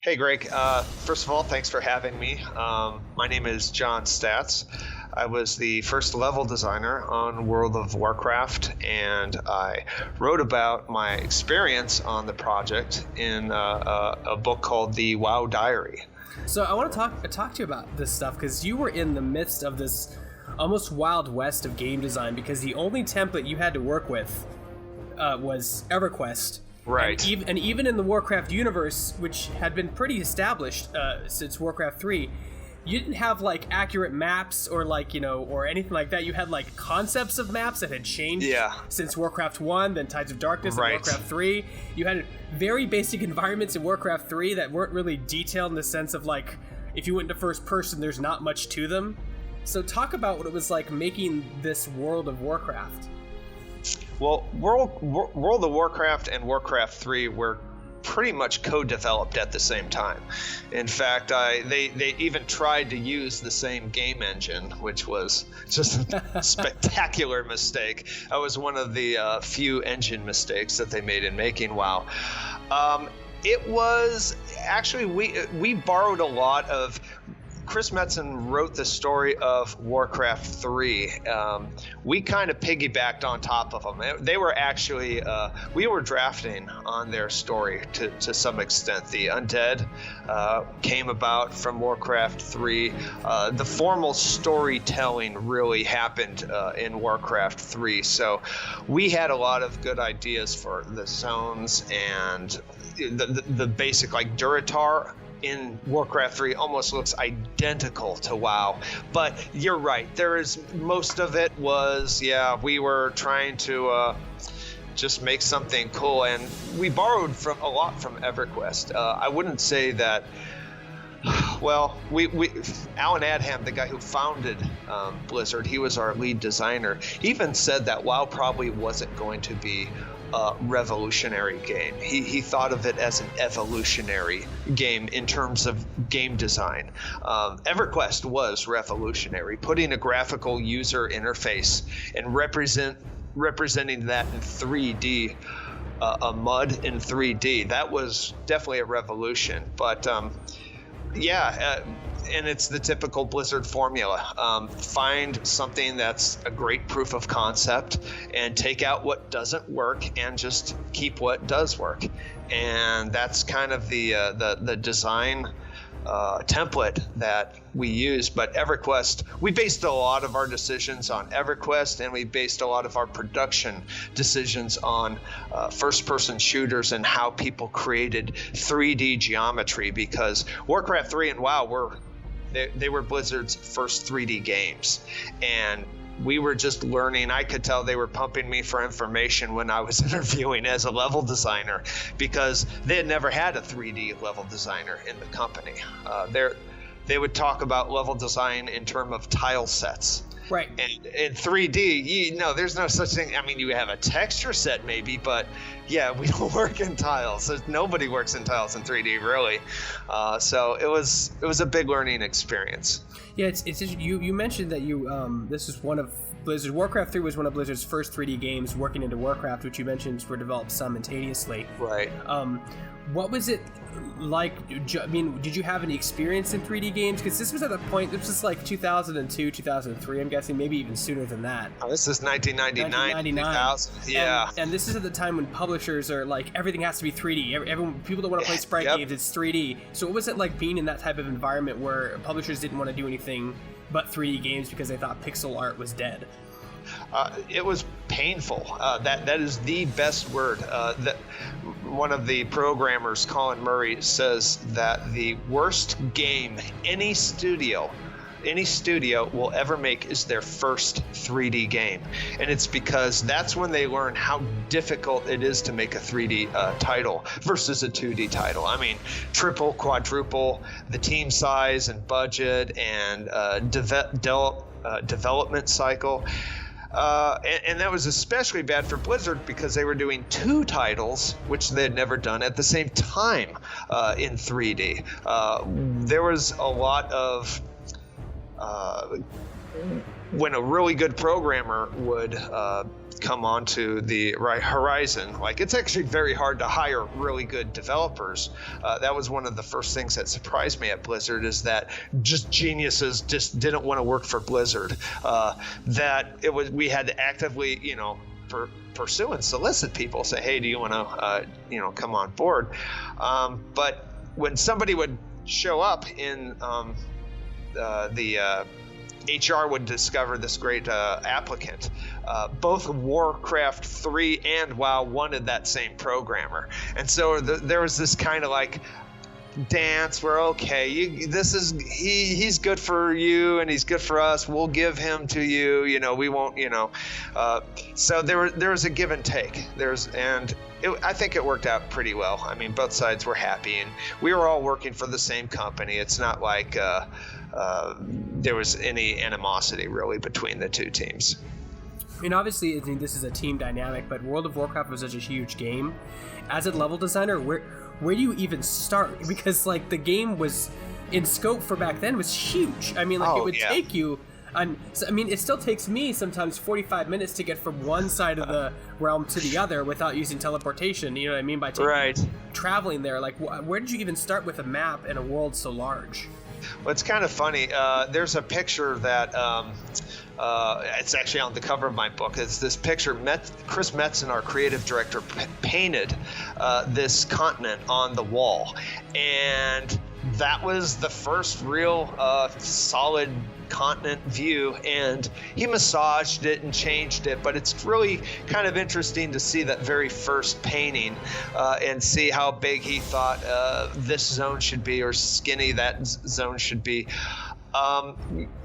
Hey, Greg. First of all, thanks for having me. My name is John Statz. I was the first level designer on World of Warcraft, and I wrote about my experience on the project in a book called The WoW Diary. So I want to talk to you about this stuff because you were in the midst of this almost wild west of game design, because the only template you had to work with was Everquest. Right. And even in the Warcraft universe, which had been pretty established since Warcraft 3, you didn't have like accurate maps or or anything like that. You had like concepts of maps that had changed since Warcraft 1, then Tides of Darkness, and Warcraft 3. You had very basic environments in Warcraft 3 that weren't really detailed in the sense of like, if you went into first person, there's not much to them. So talk about what it was like making this World of Warcraft. Well, World of Warcraft and Warcraft 3 were pretty much co-developed at the same time. In fact, they even tried to use the same game engine, which was just a spectacular mistake. That was one of the few engine mistakes that they made in making WoW. It was actually, we borrowed a lot of. Chris Metzen wrote the story of Warcraft 3. We kind of piggybacked on top of them. They were actually, we were drafting on their story to some extent. The Undead came about from Warcraft 3. The formal storytelling really happened in Warcraft 3. So we had a lot of good ideas for the zones and the basic, like Duratar in Warcraft 3 almost looks identical to WoW, but you're right. Most of it was, we were trying to just make something cool, and we borrowed a lot from Everquest. I wouldn't say that. Well, Alan Adham, the guy who founded Blizzard, he was our lead designer. He even said that WoW probably wasn't going to be a revolutionary game. He thought of it as an evolutionary game in terms of game design. Everquest was revolutionary, putting a graphical user interface and representing that in 3D, a MUD in 3D. That was definitely a revolution. But and it's the typical Blizzard formula. Find something that's a great proof of concept and take out what doesn't work and just keep what does work. And that's kind of the design template that we use. But Everquest, we based a lot of our decisions on Everquest, and we based a lot of our production decisions on first-person shooters and how people created 3D geometry, because Warcraft 3 and WoW they were Blizzard's first 3D games, and we were just learning. I could tell they were pumping me for information when I was interviewing as a level designer, because they had never had a 3D level designer in the company. They would talk about level design in terms of tile sets. Right. And in 3D, there's no such thing. I mean, you have a texture set maybe, but we don't work in tiles. Nobody works in tiles in 3D, really. So it was a big learning experience. Yeah, it's you mentioned that this is one of Blizzard. Warcraft 3 was one of Blizzard's first 3D games working into Warcraft, which you mentioned were developed simultaneously. Right. What was it like? I mean, did you have any experience in 3D games? Because this was at the point, this was like 2002, 2003, I'm guessing, maybe even sooner than that. Oh, this is 1999, 2000. Yeah. And this is at the time when publishers are like, everything has to be 3D. People don't want to play sprite games, it's 3D. So what was it like being in that type of environment where publishers didn't want to do anything but 3D games because they thought pixel art was dead? It was painful. That is the best word. That one of the programmers, Colin Murray, says that the worst game any studio will ever make is their first 3D game. And it's because that's when they learn how difficult it is to make a 3D title versus a 2D title. I mean, triple, quadruple the team size and budget and development cycle. And that was especially bad for Blizzard because they were doing two titles, which they had never done at the same time in 3D. There was a lot of when a really good programmer would come onto the horizon. Like, it's actually very hard to hire really good developers. That was one of the first things that surprised me at Blizzard, is that just geniuses just didn't want to work for Blizzard. We had to actively, pursue and solicit people, say, hey, do you want to, come on board? But when somebody would show up in the HR would discover this great applicant. Both Warcraft 3 and WoW wanted that same programmer. And so there was this kind of like dance where, okay, he's good for you and he's good for us. We'll give him to you. We won't, so there was a give and take. I think it worked out pretty well. I mean, both sides were happy, and we were all working for the same company. It's not like there was any animosity really between the two teams. I mean, obviously, this is a team dynamic, but World of Warcraft was such a huge game. As a level designer, where do you even start? Because like the game was in scope for back then was huge. I mean, it would take you. It still takes me sometimes 45 minutes to get from one side of the realm to the other without using teleportation. You know what I mean by traveling there? Like, where did you even start with a map in a world so large? Well, it's kind of funny. There's a picture that it's actually on the cover of my book. It's this picture. Chris Metzen, our creative director, painted this continent on the wall, and that was the first real solid continent view, and he massaged it and changed it, but it's really kind of interesting to see that very first painting and see how big he thought this zone should be, or skinny that zone should be.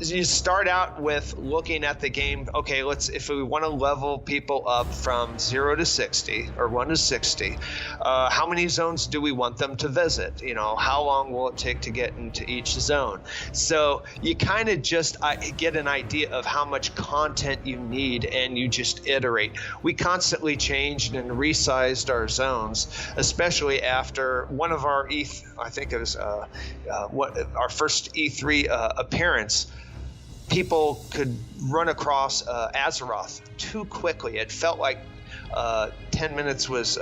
You start out with looking at the game. Okay, if we want to level people up from 0 to 60 or 1 to 60, how many zones do we want them to visit? How long will it take to get into each zone? So you kind of just get an idea of how much content you need, and you just iterate. We constantly changed and resized our zones, especially after one of our I think it was our first E3 appearance. People could run across Azeroth too quickly. It felt like 10 minutes was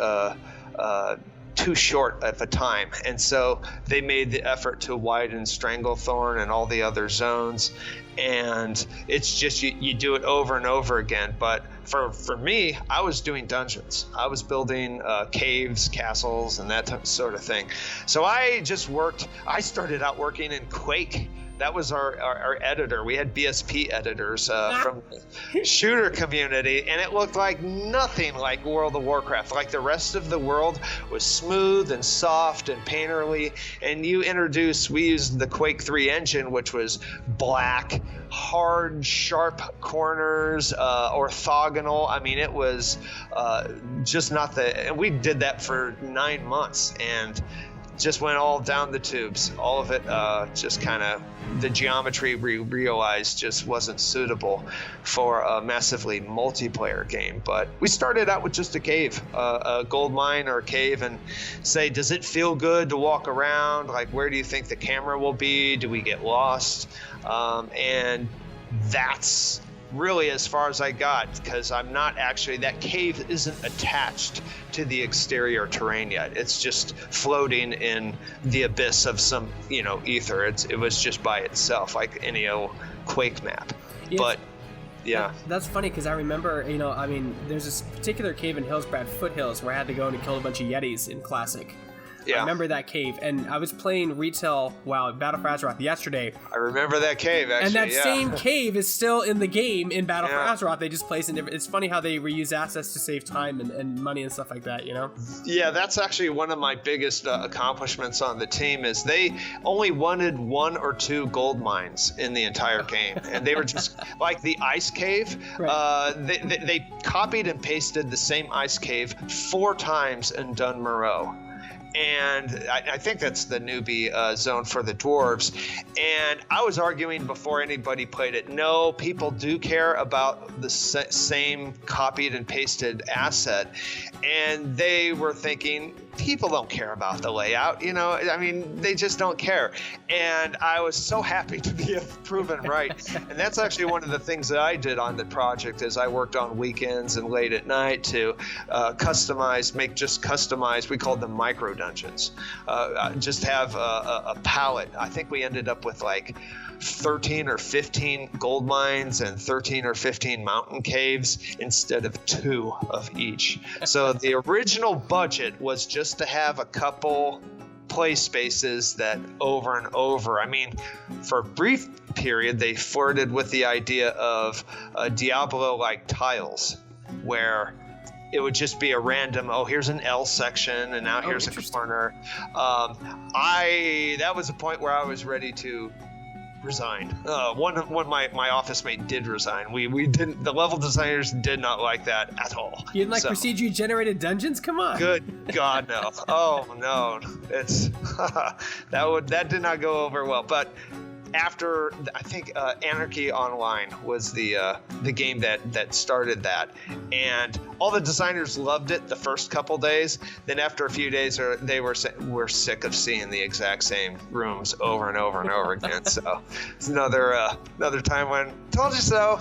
too short of a time, and so they made the effort to widen Stranglethorn and all the other zones, and it's just you do it over and over again. But for me, I was doing dungeons. I was building caves, castles, and that sort of thing. So I started out working in Quake. That was our editor. We had BSP editors from the shooter community, and it looked like nothing like World of Warcraft. Like the rest of the world was smooth and soft and painterly, and we used the Quake 3 engine, which was black, hard, sharp corners, orthogonal. I mean, it was just not and we did that for 9 months, and just went all down the tubes. All of it just kind of, the geometry we realized just wasn't suitable for a massively multiplayer game. But we started out with just a cave, a gold mine or a cave, and say, does it feel good to walk around? Like, where do you think the camera will be? Do we get lost? And that's really as far as I got, because that cave isn't attached to the exterior terrain yet. It's just floating in the abyss of some, ether. It was just by itself, like any old Quake map. Yeah. But yeah. That's funny, because I remember, there's this particular cave in Hillsbrad Foothills where I had to go and kill a bunch of Yetis in Classic. Yeah. I remember that cave, and I was playing retail Battle for Azeroth yesterday. I remember that cave, actually. And that same cave is still in the game in Battle for Azeroth. They just place it in. It's funny how they reuse assets to save time and money and stuff like that, Yeah, that's actually one of my biggest accomplishments on the team, is they only wanted 1 or 2 gold mines in the entire game, and they were just like the ice cave. Right. They copied and pasted the same ice cave 4 times in Dun Moreau. And I think that's the newbie zone for the dwarves. And I was arguing before anybody played it, no, people do care about the same copied and pasted asset. And they were thinking, people don't care about the layout, I mean, they just don't care. And I was so happy to be proven right. And that's actually one of the things that I did on the project is I worked on weekends and late at night to customize, we called them micro dungeons. Just have a palette. I think we ended up with like 13 or 15 gold mines and 13 or 15 mountain caves instead of 2 of each. So the original budget was just to have a couple play spaces that over and over. I mean, for a brief period, they flirted with the idea of Diablo-like tiles, where it would just be a random, here's an L section, and now here's a corner. That was a point where I was ready to resign. One my office mate did resign. We didn't. The level designers did not like that at all. You didn't like procedure generated dungeons? Come on. Good God, no. Oh no, it's that did not go over well. But after, I think Anarchy Online was the game that started that, and all the designers loved it the first couple days. Then after a few days, they were sick of seeing the exact same rooms over and over and over again. So it's another time when told you so.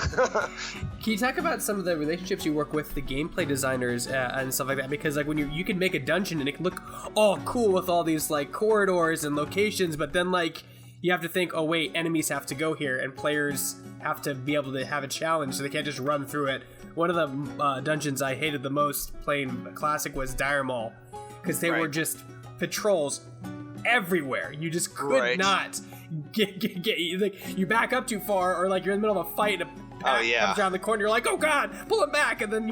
Can you talk about some of the relationships you work with the gameplay designers and stuff like that? Because like when you can make a dungeon and it can look all cool with all these like corridors and locations, but then like you have to think, oh wait, enemies have to go here, and players have to be able to have a challenge, so they can't just run through it. One of the dungeons I hated the most playing Classic was Dire Maul, because they were just patrols everywhere. You just could not get like, you back up too far, or like you're in the middle of a fight and a pack comes around the corner, you're like, oh god, pull it back, and then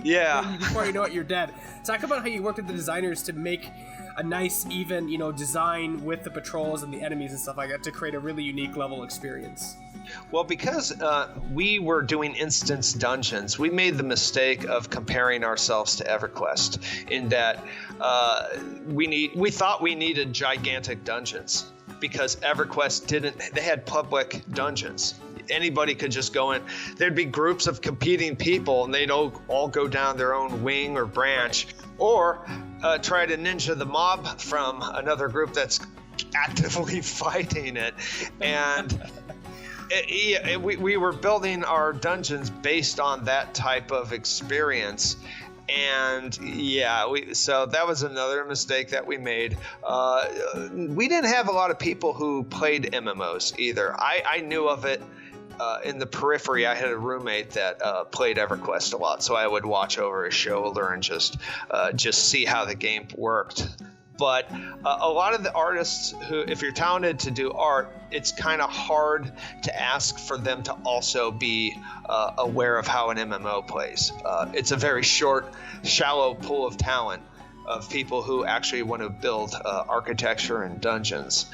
before you know it, you're dead. Talk about how you worked with the designers to make a nice, even, design with the patrols and the enemies and stuff like that to create a really unique level experience. Well, because we were doing instance dungeons, we made the mistake of comparing ourselves to Everquest in that we thought we needed gigantic dungeons because Everquest didn't. They had public dungeons. Anybody could just go in. There'd be groups of competing people, and they'd all go down their own wing or branch, or try to ninja the mob from another group that's actively fighting it. And we were building our dungeons based on that type of experience. And so that was another mistake that we made. We didn't have a lot of people who played MMOs either. I knew of it. In the periphery, I had a roommate that played Everquest a lot, so I would watch over his shoulder and just see how the game worked. But a lot of the artists who, if you're talented to do art, it's kind of hard to ask for them to also be aware of how an MMO plays. It's a very short, shallow pool of talent of people who actually want to build architecture and dungeons,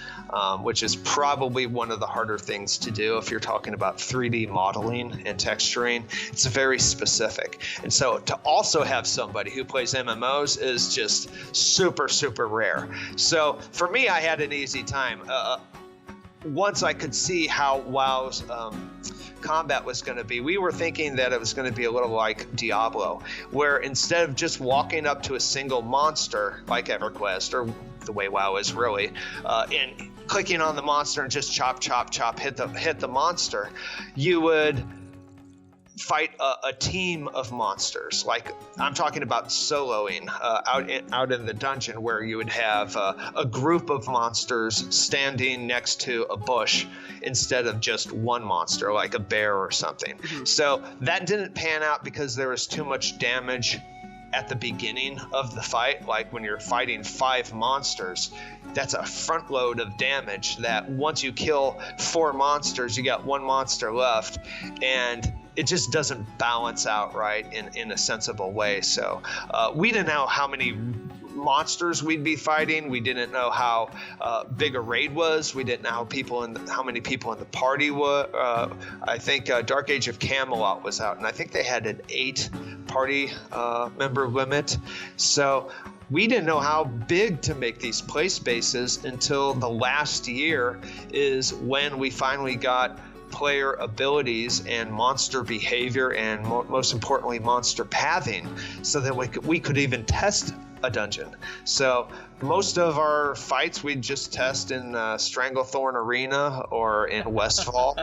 which is probably one of the harder things to do if you're talking about 3D modeling and texturing. It's very specific. And so to also have somebody who plays MMOs is just super, super rare. So for me, I had an easy time. Once I could see how WoW's combat was going to be, we were thinking that it was going to be a little like Diablo, where instead of just walking up to a single monster like EverQuest, or the way WoW is really, and clicking on the monster and just chop, chop, chop, hit the monster, you would fight a team of monsters. Like, I'm talking about soloing out in the dungeon, where you would have a group of monsters standing next to a bush instead of just one monster, like a bear or something. Mm-hmm. So that didn't pan out because there was too much damage at the beginning of the fight. Like when you're fighting 5 monsters, that's a front load of damage that once you kill 4 monsters, you got 1 monster left, and it just doesn't balance out right in a sensible way. So we didn't know how many monsters we'd be fighting. We didn't know how big a raid was. We didn't know how many people in the party were. I think Dark Age of Camelot was out, and I think they had an 8 party member limit. So we didn't know how big to make these play spaces until the last year is when we finally got player abilities and monster behavior and most importantly monster pathing, so that we could even test a dungeon. So most of our fights we'd just test in Stranglethorn Arena or in Westfall.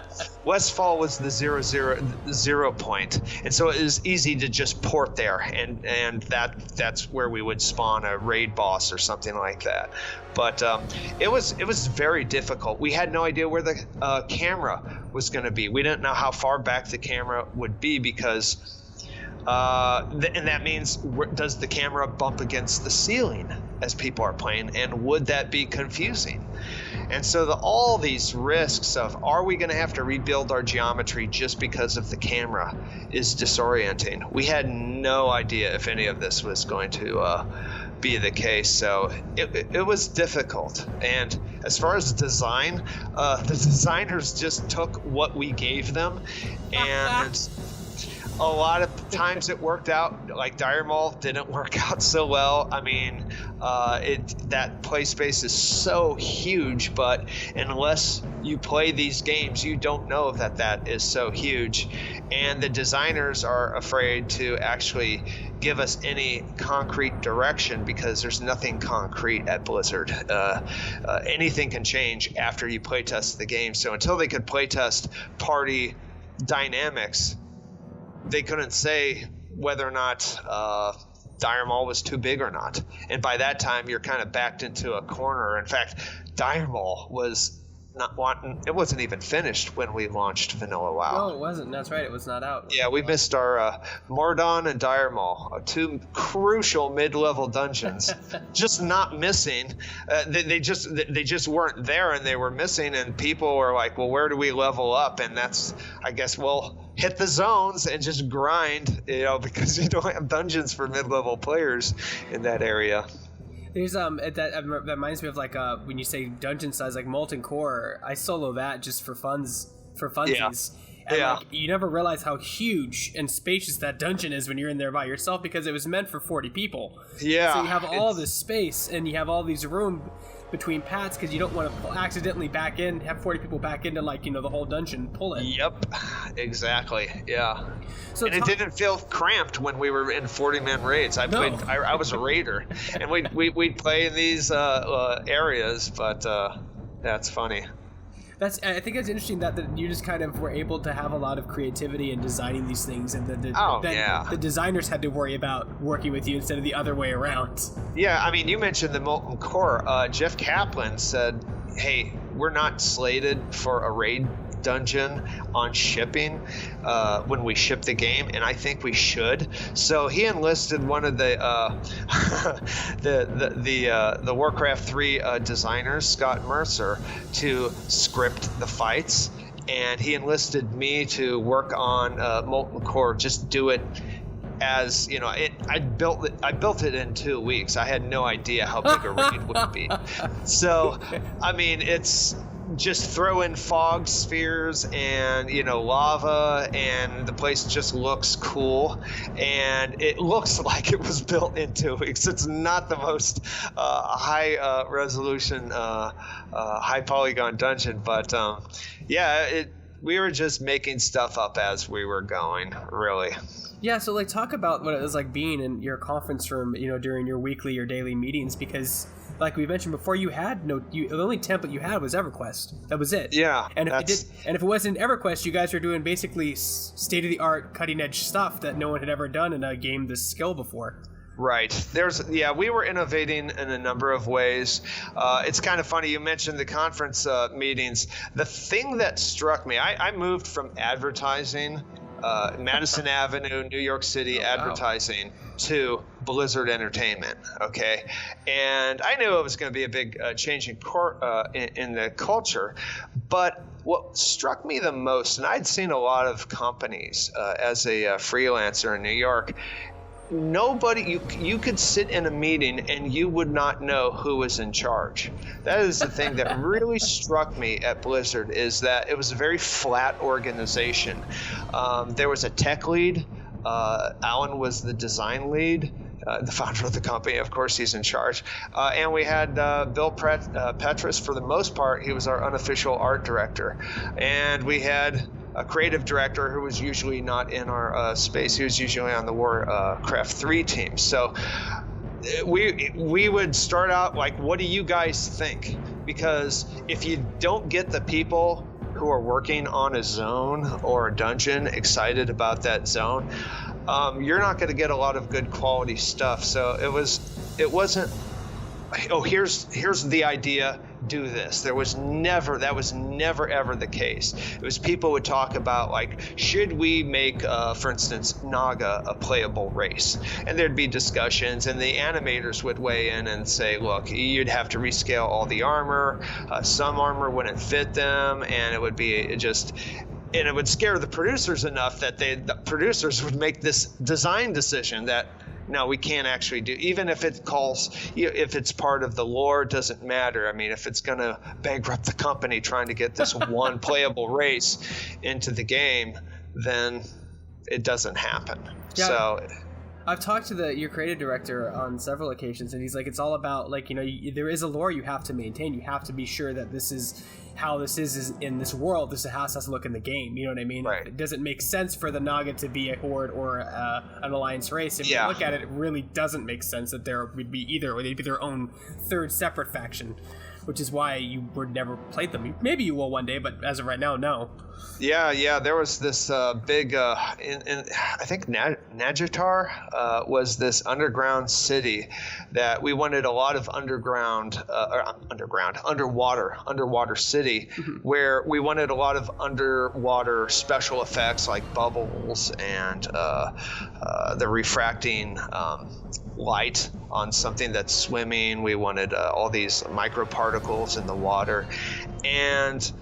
Westfall was the 0 point, and so it was easy to just port there, and that's where we would spawn a raid boss or something like that. But it was very difficult. We had no idea where the camera was going to be. We didn't know how far back the camera would be because and that means, does the camera bump against the ceiling as people are playing, and would that be confusing? And so all these risks of, are we going to have to rebuild our geometry just because of the camera, is disorienting. We had no idea if any of this was going to be the case, so it was difficult. And as far as design, the designers just took what we gave them, and a lot of times it worked out. Like Dire Maul didn't work out so well. I mean, that play space is so huge, but unless you play these games, you don't know that is so huge. And the designers are afraid to actually give us any concrete direction because there's nothing concrete at Blizzard. Anything can change after you playtest the game. So until they could playtest party dynamics, they couldn't say whether or not Dire Maul was too big or not. And by that time, you're kind of backed into a corner. In fact, Dire Maul was it wasn't even finished when we launched Vanilla WoW. No, it wasn't. That's right. It was not out. Yeah, we missed our Mordon and Dire Maul, two crucial mid-level dungeons. Just not missing. They just weren't there, and they were missing. And people were like, "Well, where do we level up?" And that's, I guess, hit the zones and just grind, because you don't have dungeons for mid-level players in that area. There's that reminds me of when you say dungeon size, like Molten Core. I solo that just for funsies. Yeah. And you never realize how huge and spacious that dungeon is when you're in there by yourself, because it was meant for 40 people. Yeah. So you have all this space and you have all these room between paths because you don't want to accidentally have 40 people back into the whole dungeon, pull it. Yep, exactly. Yeah. So and it didn't feel cramped when we were in 40-man raids. I was a raider, and we'd play in these areas, but that's funny. I think it's interesting that you just kind of were able to have a lot of creativity in designing these things, and the designers had to worry about working with you instead of the other way around. Yeah, I mean, you mentioned the Molten Core. Jeff Kaplan said, "Hey, we're not slated for a raid dungeon on shipping when we ship the game, and I think we should." So he enlisted one of the the Warcraft 3 designers, Scott Mercer, to script the fights, and he enlisted me to work on Molten Core. Just do it as I built it in 2 weeks. I had no idea how big a raid would be. So I mean, it's just throw in fog spheres and lava, and the place just looks cool, and it looks like it was built in 2 weeks. It's not the most high resolution, high polygon dungeon, but we were just making stuff up as we were going, really. Yeah, so talk about what it was like being in your conference room, during your weekly or daily meetings, because like we mentioned before, the only template you had was Everquest. That was it. Yeah. And if it wasn't Everquest, you guys were doing basically state-of-the-art, cutting-edge stuff that no one had ever done in a game this skill before. Right. We were innovating in a number of ways. It's kind of funny, you mentioned the conference meetings. The thing that struck me, I moved from advertising, Madison Avenue, New York City advertising, to Blizzard Entertainment, okay? And I knew it was going to be a big change in the culture, but what struck me the most, and I'd seen a lot of companies as a freelancer in New York, nobody, you could sit in a meeting and you would not know who was in charge. That is the thing that really struck me at Blizzard, is that it was a very flat organization. There was a tech lead. Alan was the design lead, the founder of the company. Of course, he's in charge. And we had Bill Petrus. For the most part, he was our unofficial art director. And we had a creative director who was usually not in our space. He was usually on the Warcraft 3 team. So we would start out like, what do you guys think? Because if you don't get the people who are working on a zone or a dungeon excited about that zone, you're not going to get a lot of good quality stuff. So it wasn't, oh, here's the idea, do this. That was never ever the case. It was people would talk about, like, should we make, for instance, Naga a playable race? And there'd be discussions, and the animators would weigh in and say, look, you'd have to rescale all the armor. Some armor wouldn't fit them, and it would be just... And it would scare the producers enough that the producers would make this design decision that, no, we can't actually do, even if it if it's part of the lore, it doesn't matter. I mean, if it's going to bankrupt the company trying to get this one playable race into the game, then it doesn't happen. Yeah. So I've talked to your creative director on several occasions, and he's like, it's all about, like, there is a lore you have to maintain. You have to be sure that this is how this is in this world. This is how it has to look in the game. You know what I mean? Right. It doesn't make sense for the Naga to be a horde or an alliance race. If you look at it, it really doesn't make sense that there would be either, or they'd be their own third separate faction, which is why you would never played them. Maybe you will one day, but as of right now, no. Yeah. There was this big, I think Najatar was this underground city that we wanted a lot of underwater city, where we wanted a lot of underwater special effects like bubbles and the refracting light on something that's swimming. We wanted all these microparticles in the water, and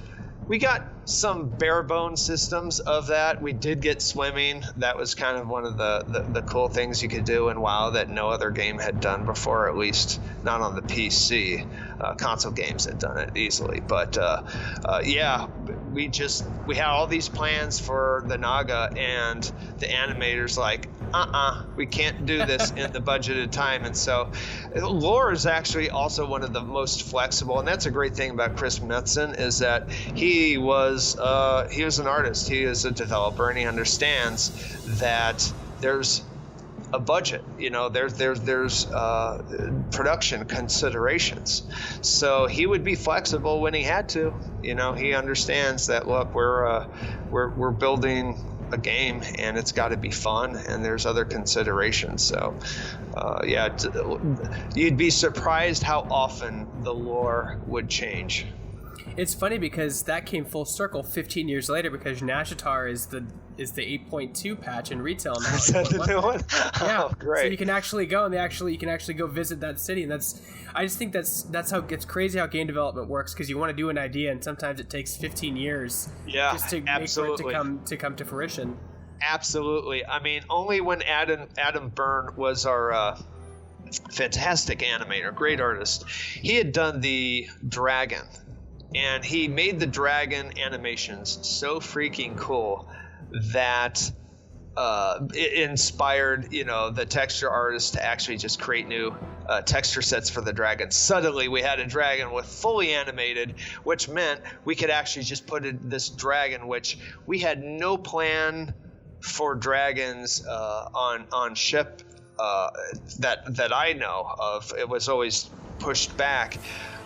we got some bare bone systems of that. We did get swimming. That was kind of one of the cool things you could do in WoW that no other game had done before, at least not on the PC. Console games had done it easily. But we had all these plans for the Naga, and the animators like, we can't do this in the budgeted time. And so lore is actually also one of the most flexible, and that's a great thing about Chris Metzen, is that he was an artist, he is a developer, and he understands that there's a budget, there's production considerations. So he would be flexible when he had to. He understands that, look, we're building a game, and it's got to be fun, and there's other considerations. So you'd be surprised how often the lore would change. It's funny because that came full circle 15 years later, because Nashatar is the 8.2 patch in retail now. Is that the new one? Yeah, oh, great. So you can actually go, and you can actually go visit that city, and I just think that's how it's crazy how game development works, because you want to do an idea, and sometimes it takes 15 years just to make for it to come to fruition. Absolutely. I mean, only when Adam Byrne was our fantastic animator, great artist, he had done the dragon. And he made the dragon animations so freaking cool that it inspired, the texture artists to actually just create new texture sets for the dragon. Suddenly, we had a dragon with fully animated, which meant we could actually just put this dragon, which we had no plan for dragons on ship that I know of. It was always pushed back.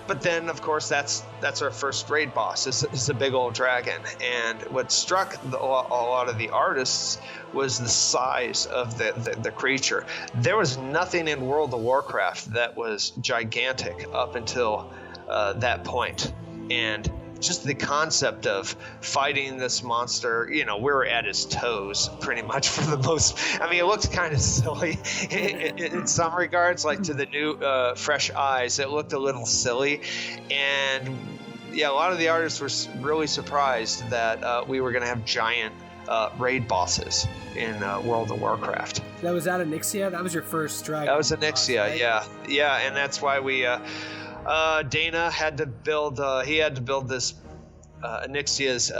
But then, of course, that's our first raid boss, is a big old dragon. And what struck a lot of the artists was the size of the creature. There was nothing in World of Warcraft that was gigantic up until that point. And just the concept of fighting this monster, we were at his toes pretty much for the most. I mean, it looked kind of silly in some regards, like to the new fresh eyes, it looked a little silly. And a lot of the artists were really surprised that we were going to have giant raid bosses in World of Warcraft. That was out of Nixia? That was your first dragon? That was a Nixia, right? Yeah, and that's why we Dana had to build this Anixia's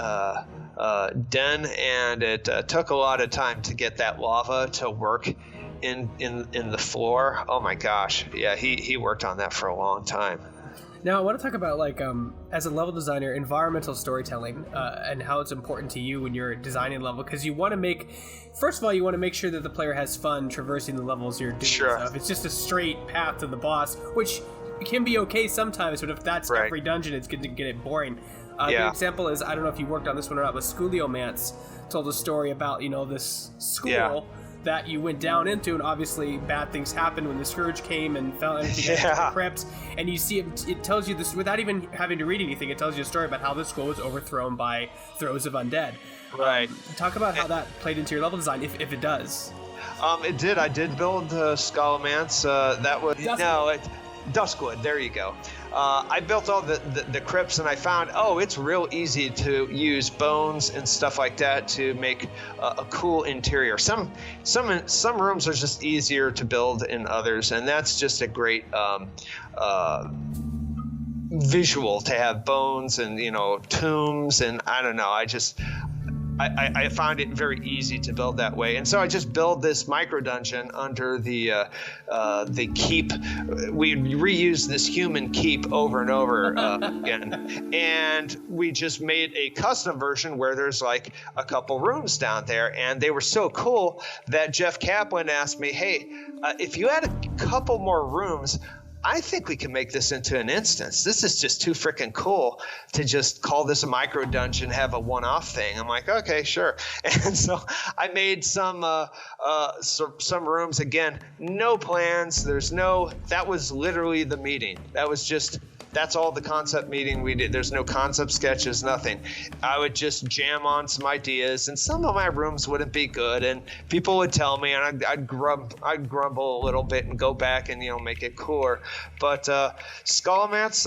den, and it took a lot of time to get that lava to work in the floor. Oh my gosh, yeah, he worked on that for a long time. Now I want to talk about like as a level designer, environmental storytelling and how it's important to you when you're designing a level, because you want to make, first of all, you want to make sure that the player has fun traversing the levels you're doing. Sure. So if it's just a straight path to the boss, which can be okay sometimes, but if that's every dungeon, it's going to get it boring. The example is, I don't know if you worked on this one or not, but Schooliomance told a story about, you know, this school that you went down into, and obviously bad things happened when the Scourge came and fell into the crypt, and you see it tells you this without even having to read anything. It tells you a story about how the school was overthrown by throes of undead. Right. Talk about how that played into your level design, if it does. It did. I did build Schooliomance. That was Duskwood. There you go. I built all the crypts, and I found, it's real easy to use bones and stuff like that to make a cool interior. Some rooms are just easier to build than others, and that's just a great visual to have bones and, you know, tombs, and I don't know. I found it very easy to build that way, and so I just build this micro dungeon under the keep. We reused this human keep over and over again, and we just made a custom version where there's like a couple rooms down there, and they were so cool that Jeff Kaplan asked me, "Hey, if you had a couple more rooms, I think we can make this into an instance. This is just too freaking cool to just call this a micro dungeon, have a one-off thing." I'm like, okay, sure. And so I made some rooms. Again, no plans. That was literally the meeting. That's all the concept meeting we did. There's no concept sketches, nothing. I would just jam on some ideas, and some of my rooms wouldn't be good, and people would tell me, and I'd grumble a little bit and go back and, you know, make it cooler. But Schooliomance,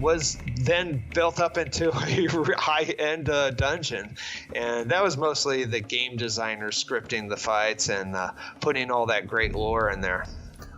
was then built up into a high-end dungeon, and that was mostly the game designer scripting the fights and putting all that great lore in there.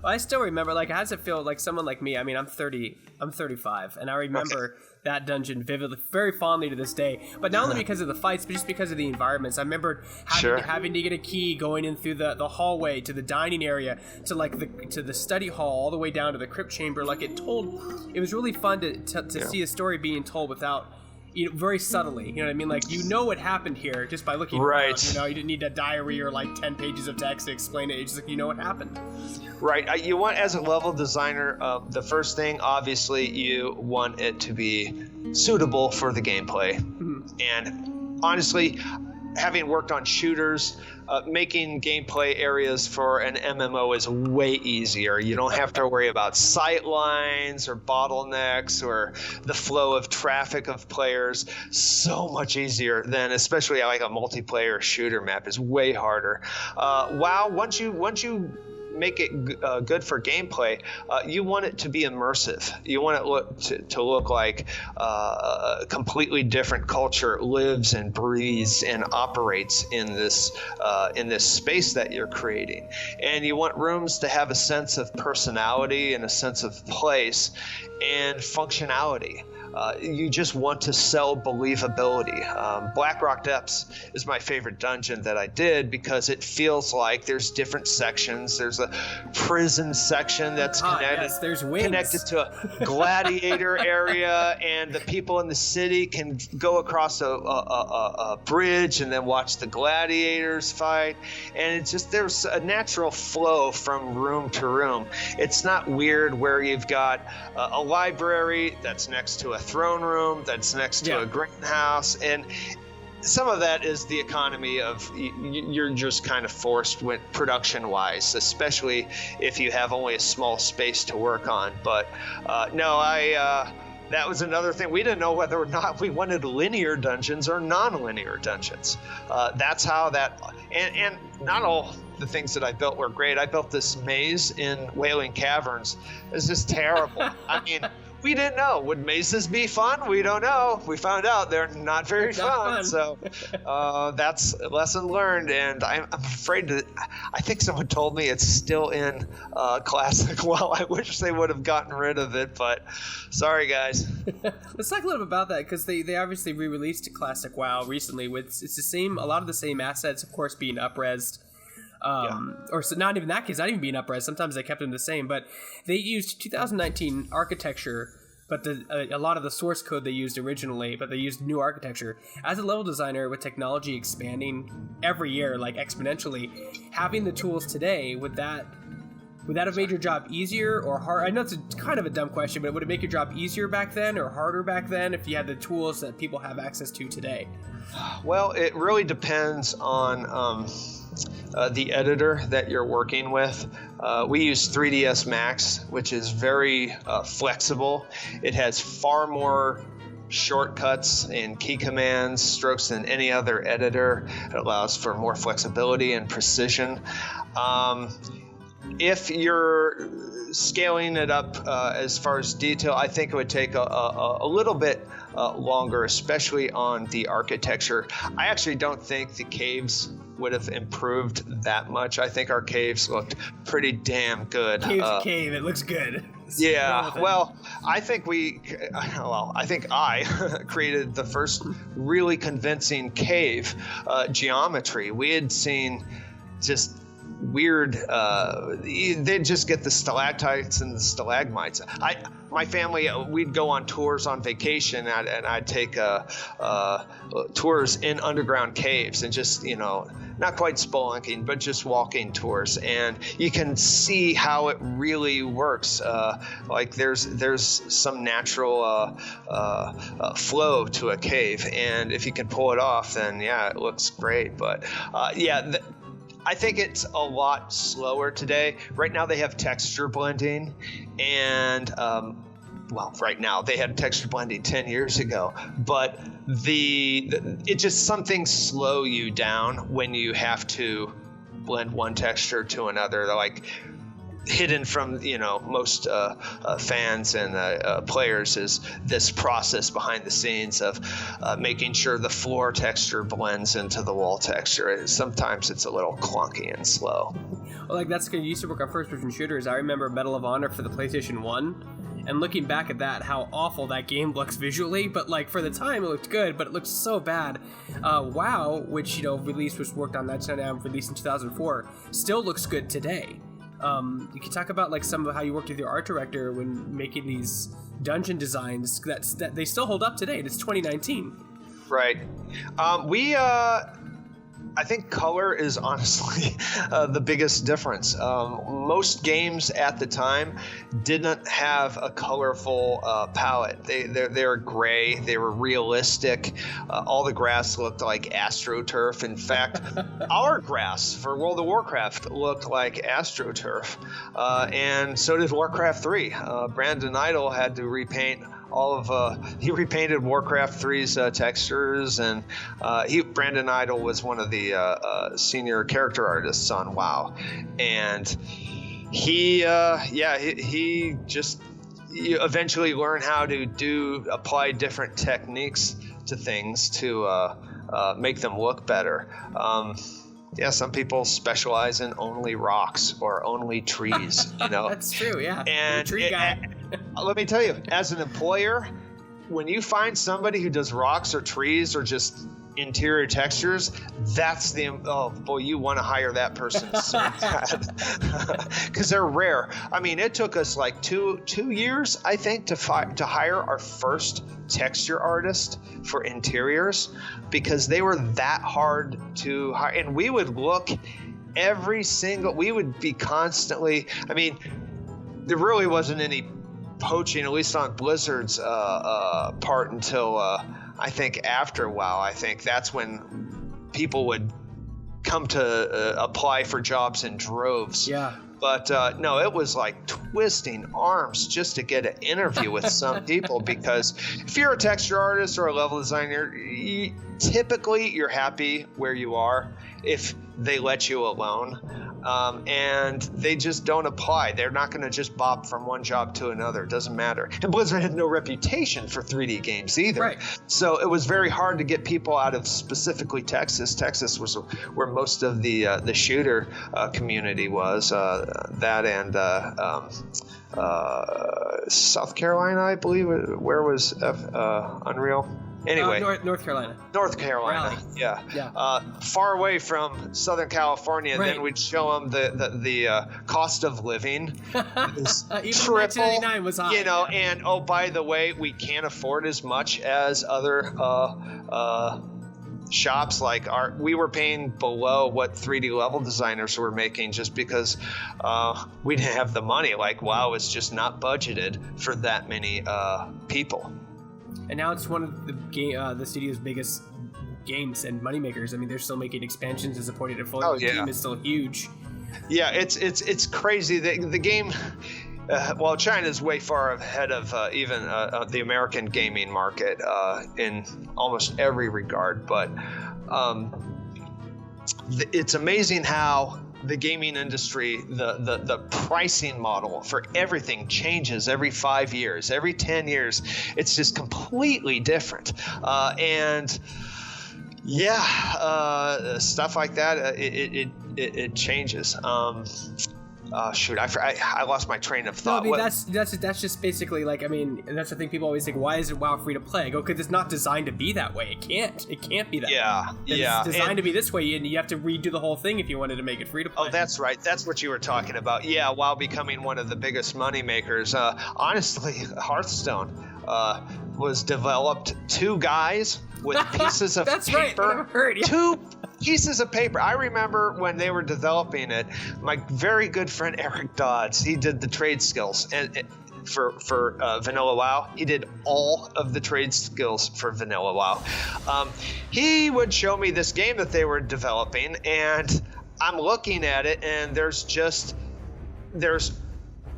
I still remember, like, how does it feel like someone like me? I mean, I'm 35, and I remember that dungeon vividly, very fondly to this day. But not only because of the fights, but just because of the environments. I remember having to get a key, going in through the hallway to the dining area, to like to the study hall, all the way down to the crypt chamber. Like, it was really fun to see a story being told without, you know, very subtly, you know what I mean? Like, you know what happened here just by looking around, you know, you didn't need a diary or like 10 pages of text to explain it. It's just like, you know what happened. Right. You want, as a level designer, the first thing, obviously, you want it to be suitable for the gameplay. Mm-hmm. And honestly, having worked on shooters, making gameplay areas for an MMO is way easier. You don't have to worry about sight lines or bottlenecks or the flow of traffic of players. So much easier than, especially like a multiplayer shooter map, is way harder. WoW, once you make it good for gameplay, you want it to be immersive. You want it to look like a completely different culture lives and breathes and operates in this space that you're creating. And you want rooms to have a sense of personality and a sense of place and functionality. You just want to sell believability. Blackrock Depths is my favorite dungeon that I did because it feels like there's different sections. There's a prison section that's connected to a gladiator area, and the people in the city can go across a bridge and then watch the gladiators fight. And it's just, there's a natural flow from room to room. It's not weird where you've got a library that's next to a throne room that's next to a greenhouse, and some of that is the economy of you're just kind of forced with production wise, especially if you have only a small space to work on. But that was another thing. We didn't know whether or not we wanted linear dungeons or non-linear dungeons. That's how that, and not all the things that I built were great. I built this maze in Wailing Caverns. It's just terrible. I mean, we didn't know. Would mazes be fun? We don't know. We found out they're not very fun. So that's a lesson learned. And I'm afraid to. I think someone told me it's still in Classic WoW. I wish they would have gotten rid of it, but sorry, guys. Let's talk a little bit about that, because they obviously re-released Classic WoW recently. With it's the same, a lot of the same assets, of course, being up-resed. Or so not even that case, not even being up-res. Sometimes they kept them the same, but they used 2019 architecture, but a lot of the source code they used originally, but they used new architecture. As a level designer, with technology expanding every year, like exponentially, having the tools today, would that have made your job easier or hard? I know it's kind of a dumb question, but would it make your job easier back then or harder back then if you had the tools that people have access to today? Well, it really depends on the editor that you're working with. We use 3ds Max, which is very flexible. It has far more shortcuts and key commands, strokes than any other editor. It allows for more flexibility and precision. If you're scaling it up as far as detail, I think it would take a little bit longer, especially on the architecture. I actually don't think the caves would have improved that much. I think our caves looked pretty damn good. Cave's a cave. It looks good. Yeah, well, I think I created the first really convincing cave geometry. We had seen just weird, they'd just get the stalactites and the stalagmites. My family, we'd go on tours on vacation, and I'd take tours in underground caves and just, not quite spelunking, but just walking tours, and you can see how it really works. Like there's some natural flow to a cave, and if you can pull it off, then yeah, it looks great. But I think it's a lot slower today. Right now they have texture blending, and right now they had texture blending 10 years ago, but it just some things slow you down when you have to blend one texture to another. They're like hidden from most fans and players is this process behind the scenes of making sure the floor texture blends into the wall texture. Sometimes it's a little clunky and slow. Well, like that's good. You used to work on first-person shooters. I remember Medal of Honor for the PlayStation 1, and looking back at that, how awful that game looks visually. But like for the time, it looked good, but it looked so bad. WoW, which was worked on that now, released in 2004, still looks good today. You can talk about like some of how you worked with your art director when making these dungeon designs that they still hold up today. It's 2019. Right. I think color is honestly the biggest difference. Most games at the time didn't have a colorful palette. They were gray. They were realistic. All the grass looked like AstroTurf. In fact, our grass for World of Warcraft looked like AstroTurf, and so did Warcraft 3. Brandon Idle had to repaint he repainted Warcraft 3's textures, and Brandon Idle was one of the senior character artists on WoW, and he just eventually learned how to apply different techniques to things to make them look better. Some people specialize in only rocks or only trees. That's true. Yeah, and tree guy. Let me tell you, as an employer, when you find somebody who does rocks or trees or just interior textures, that's you want to hire that person so bad, because they're rare. I mean, it took us like two years, I think, to hire our first texture artist for interiors, because they were that hard to hire, and we would look we would be constantly. I mean, there really wasn't any poaching, at least on Blizzard's part, until I think after WoW. I think that's when people would come to apply for jobs in droves. Yeah. But no, it was like twisting arms just to get an interview with some people, because if you're a texture artist or a level designer, typically you're happy where you are if they let you alone. And they just don't apply. They're not going to just bop from one job to another. It doesn't matter. And Blizzard had no reputation for 3D games either. Right. So it was very hard to get people out of specifically Texas. Texas was where most of the shooter community was. That and South Carolina, I believe. Where was Unreal? Anyway, North Carolina. North Carolina, Raleigh. yeah. Far away from Southern California. Right. Then we'd show them the cost of living is Even triple. 1999 was high. And oh, by the way, we can't afford as much as other shops. Like we were paying below what 3D level designers were making, just because we didn't have the money. Like WoW was just not budgeted for that many people. And now it's one of the studio's biggest games and moneymakers. I mean, they're still making expansions and supporting it fully. The team is still huge. Yeah, it's crazy. The game, well, China's way far ahead of even the American gaming market in almost every regard. But it's amazing how the gaming industry, the pricing model for everything changes every 5 years, every 10 years. It's just completely different. Stuff like that, it changes. Shoot, I lost my train of thought. No, I mean, that's just basically like, I mean, and that's the thing people always think, why is it WoW free to play? I go, because it's not designed to be that way. It can't be that way. It's designed to be this way, and you have to redo the whole thing if you wanted to make it free to play. Oh, that's right. That's what you were talking about. Yeah, WoW becoming one of the biggest money makers. Honestly, Hearthstone was developed 2 guys with pieces of that's paper. Right. I never heard. Yeah. 2 pieces of paper. I remember when they were developing it, my very good friend Eric Dodds, he did the trade skills and for Vanilla WoW. He did all of the trade skills for Vanilla WoW. He would show me this game that they were developing, and I'm looking at it, and there's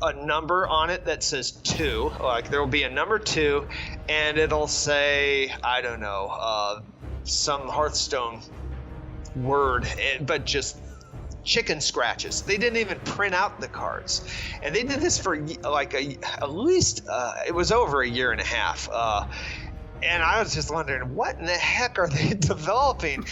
a number on it that says 2. Like there will be a number 2, and it'll say, I don't know, some Hearthstone word, but just chicken scratches. They didn't even print out the cards, and they did this for like at least it was over a year and a half. And I was just wondering, what in the heck are they developing?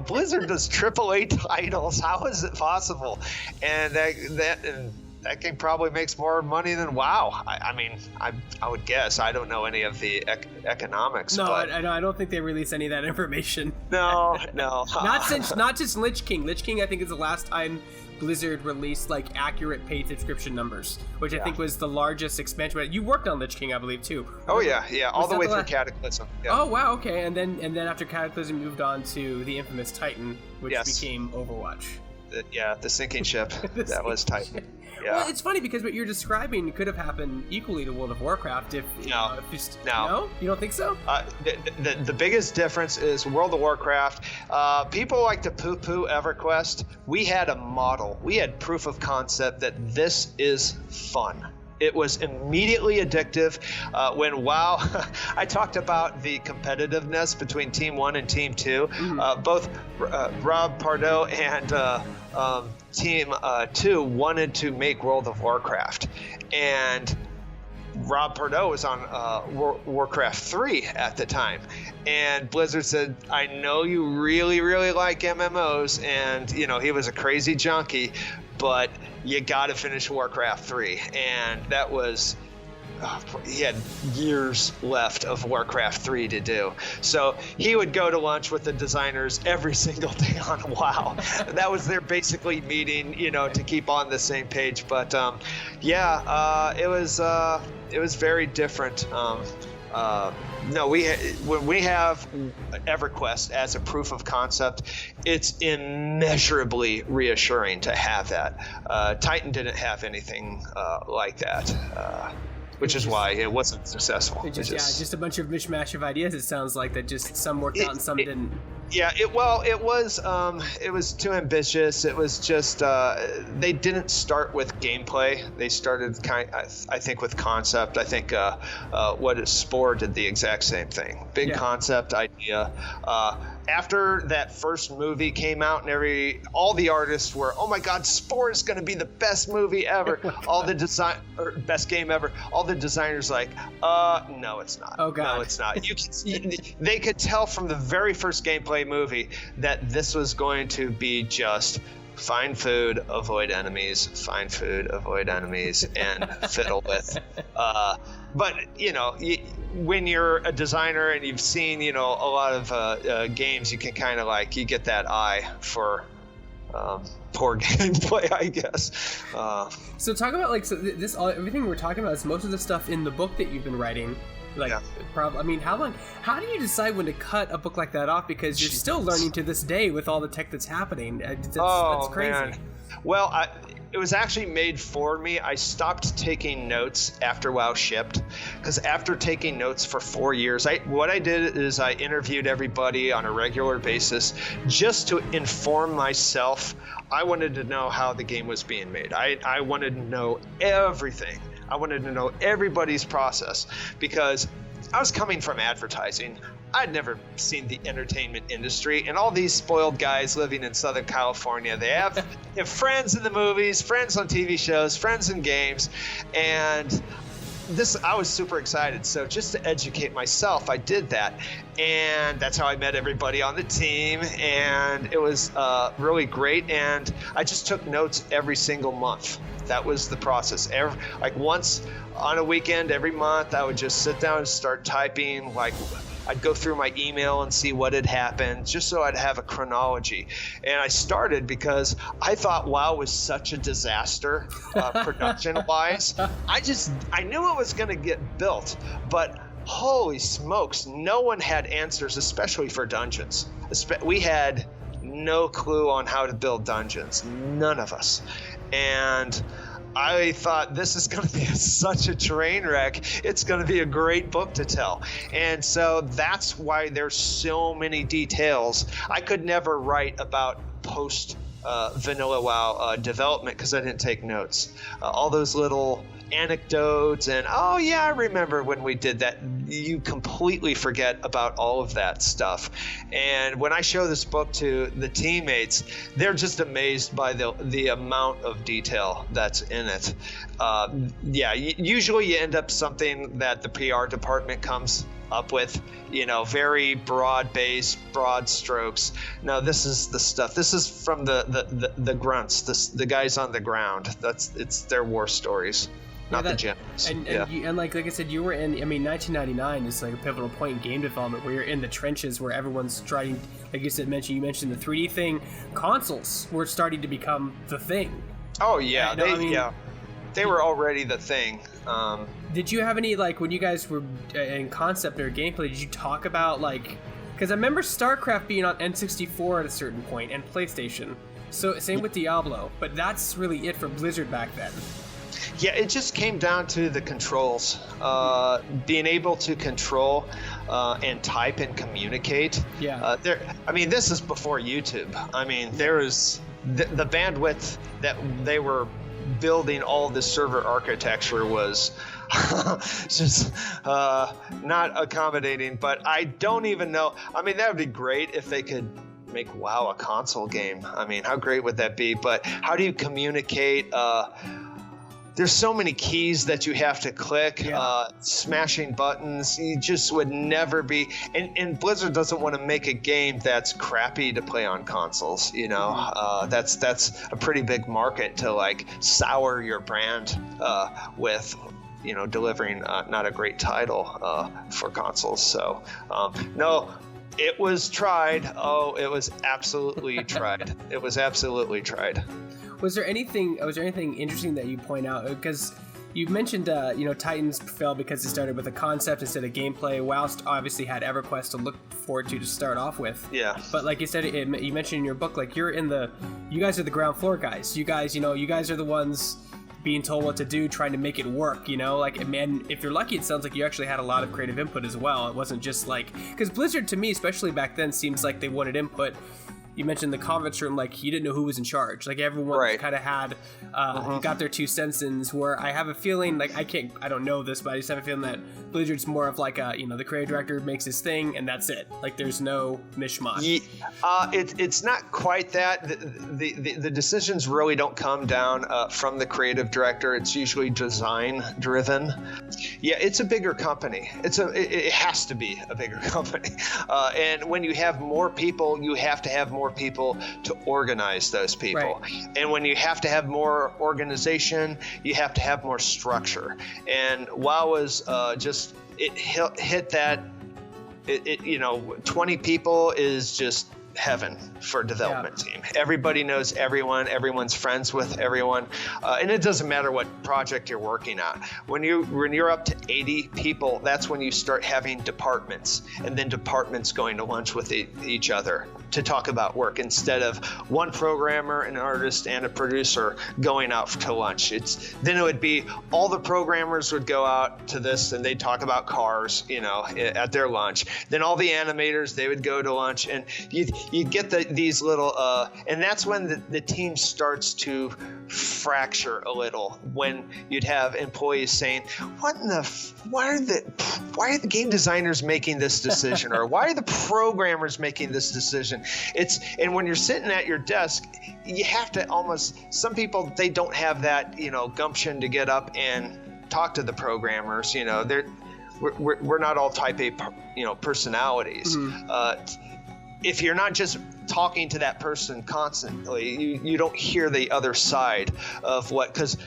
Blizzard does AAA titles. How is it possible? And that game probably makes more money than WoW. I mean, I would guess. I don't know any of the economics. No, but I don't think they release any of that information. No. not since Lich King. Lich King, I think, is the last time Blizzard released like accurate paid subscription numbers, which I think was the largest expansion. But you worked on Lich King, I believe, too. Oh yeah, all the way through Cataclysm. Yeah. Oh wow, okay, and then after Cataclysm, moved on to the infamous Titan, which became Overwatch. The sinking ship. That was Titan. Yeah. Well, it's funny because what you're describing could have happened equally to World of Warcraft if No, you don't think so? The biggest difference is World of Warcraft. People like to poo-poo EverQuest. We had a model. We had proof of concept that this is fun. It was immediately addictive. When WoW, I talked about the competitiveness between Team 1 and Team 2. Mm-hmm. Both Rob Pardo and Team 2 wanted to make World of Warcraft. And Rob Pardo was on Warcraft 3 at the time. And Blizzard said, I know you really, really like MMOs. And, he was a crazy junkie, but you got to finish Warcraft 3. And that was, he had years left of Warcraft 3 to do. So he would go to lunch with the designers every single day on WoW. That was their basically meeting, to keep on the same page. But it was very different. When we have EverQuest as a proof of concept, it's immeasurably reassuring to have that. Titan didn't have anything like that, which is why it wasn't successful. Just a bunch of mishmash of ideas. It sounds like that. Just some worked out and some didn't. Yeah, it was too ambitious. It was just they didn't start with gameplay. They started I think with concept. I think Spore did the exact same thing. Big concept idea. After that first movie came out, and all the artists were, oh my God, Spore is going to be the best movie ever. Best game ever. All the designers like, no, it's not. Oh God, no, it's not. They could tell from the very first gameplay movie that this was going to be just find food, avoid enemies, and fiddle with. But when you're a designer and you've seen, a lot of games, you can kind of you get that eye for poor gameplay, I guess. So talk about everything we're talking about is most of the stuff in the book that you've been writing. How do you decide when to cut a book like that off? Because you're still learning to this day with all the tech that's happening. That's crazy. Man. Well, it was actually made for me. I stopped taking notes after WoW shipped, because after taking notes for 4 years, what I did is I interviewed everybody on a regular basis just to inform myself. I wanted to know how the game was being made. I wanted to know everything. I wanted to know everybody's process, because I was coming from advertising. I'd never seen the entertainment industry, and all these spoiled guys living in Southern California, they have friends in the movies, friends on TV shows, friends in games, and I was super excited. So just to educate myself, I did that, and that's how I met everybody on the team, and it was really great. And I just took notes every single month. That was the process. Once on a weekend every month, I would just sit down and start typing. I'd go through my email and see what had happened, just so I'd have a chronology. And I started because I thought WoW was such a disaster production-wise. I knew it was going to get built, but holy smokes, no one had answers, especially for dungeons. We had no clue on how to build dungeons, none of us. And I thought, this is going to be such a train wreck. It's going to be a great book to tell. And so that's why there's so many details. I could never write about post vanilla WoW development because I didn't take notes. All those little anecdotes and, oh yeah, I remember when we did that. You completely forget about all of that stuff. And when I show this book to the teammates, they're just amazed by the amount of detail that's in it. Usually you end up something that the PR department comes up with, very broad-based, broad strokes. No, this is the stuff. This is from the grunts, the guys on the ground. It's their war stories. Not the gems. And like I said, you were in. 1999 is like a pivotal point in game development where you're in the trenches, where everyone's trying. Like you mentioned the 3D thing. Consoles were starting to become the thing. Oh yeah, they were already the thing. Did you have any when you guys were in concept or gameplay? Did you talk about because I remember StarCraft being on N64 at a certain point and PlayStation. So same with Diablo, but that's really it for Blizzard back then. Yeah, it just came down to the controls. Being able to control and type and communicate. Yeah. This is before YouTube. There is the bandwidth that they were building all the server architecture was just not accommodating. But I don't even know. That would be great if they could make WoW a console game. How great would that be? But how do you communicate? There's so many keys that you have to click, smashing buttons. You just would never be. And Blizzard doesn't want to make a game that's crappy to play on consoles. That's a pretty big market to sour your brand with. Delivering not a great title for consoles. So no. It was tried. Oh, it was absolutely tried. It was absolutely tried. Was there anything interesting that you point out? Because you mentioned, Titans fell because it started with a concept instead of gameplay. WoW obviously had Everquest to look forward to start off with. Yeah. But like you said, you mentioned in your book, you guys are the ground floor guys. You guys are the ones being told what to do, trying to make it work, man, if you're lucky, it sounds like you actually had a lot of creative input as well. It wasn't just because Blizzard, to me, especially back then, seems like they wanted input. You mentioned the conference room, you didn't know who was in charge. Everyone kind of had got their 2 cents in. Where I have a feeling, I don't know this, but I just have a feeling that Blizzard's more of the creative director makes his thing and that's it. There's no mishmash. It's not quite that. The decisions really don't come down from the creative director. It's usually design driven. Yeah, it's a bigger company. It has to be a bigger company. And when you have more people, you have to have more more people to organize those people. Right. And when you have to have more organization, you have to have more structure. And WoW was it hit that, 20 people is just heaven for a development team. Everybody knows everyone, everyone's friends with everyone, and it doesn't matter what project you're working on. When you're up to 80 people, that's when you start having departments, and then departments going to lunch with each other to talk about work, instead of one programmer, an artist, and a producer going out to lunch. Then it would be all the programmers would go out to this and they'd talk about cars, at their lunch. Then all the animators, they would go to lunch, and you get these little, and that's when the team starts to fracture a little, when you'd have employees saying, why are the game designers making this decision? Or why are the programmers making this decision? And when you're sitting at your desk, you have to some people, they don't have that, gumption to get up and talk to the programmers. We're not all type A, personalities. Mm-hmm. If you're not just talking to that person constantly, you don't hear the other side of because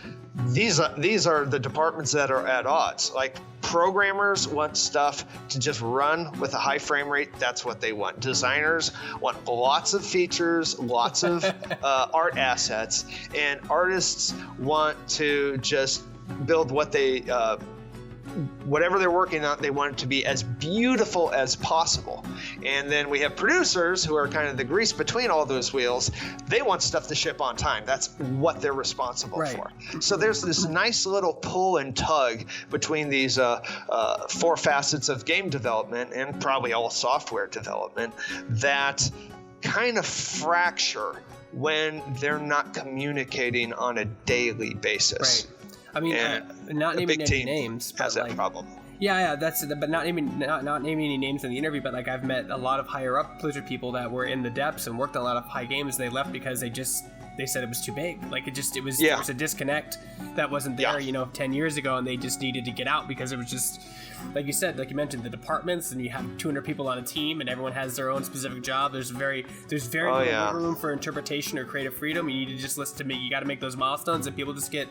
these are the departments that are at odds. Like, programmers want stuff to just run with a high frame rate. That's what they want. Designers want lots of features, lots of art assets, and artists want to just build whatever they're working on, they want it to be as beautiful as possible. And then we have producers, who are kind of the grease between all those wheels. They want stuff to ship on time. That's what they're responsible for. So there's this nice little pull and tug between these four facets of game development, and probably all software development, that kind of fracture when they're not communicating on a daily basis. Right. I mean, not naming any names, but has that problem. Yeah, but not naming any names in the interview. But I've met a lot of higher up Blizzard people that were in the depths and worked on a lot of high games. And they left because they said it was too big. There was a disconnect that wasn't there, 10 years ago, and they just needed to get out because it was just, like you said, like you mentioned, the departments, and you have 200 people on a team, and everyone has their own specific job. There's very little room for interpretation or creative freedom. You need to just you got to make those milestones, and people just get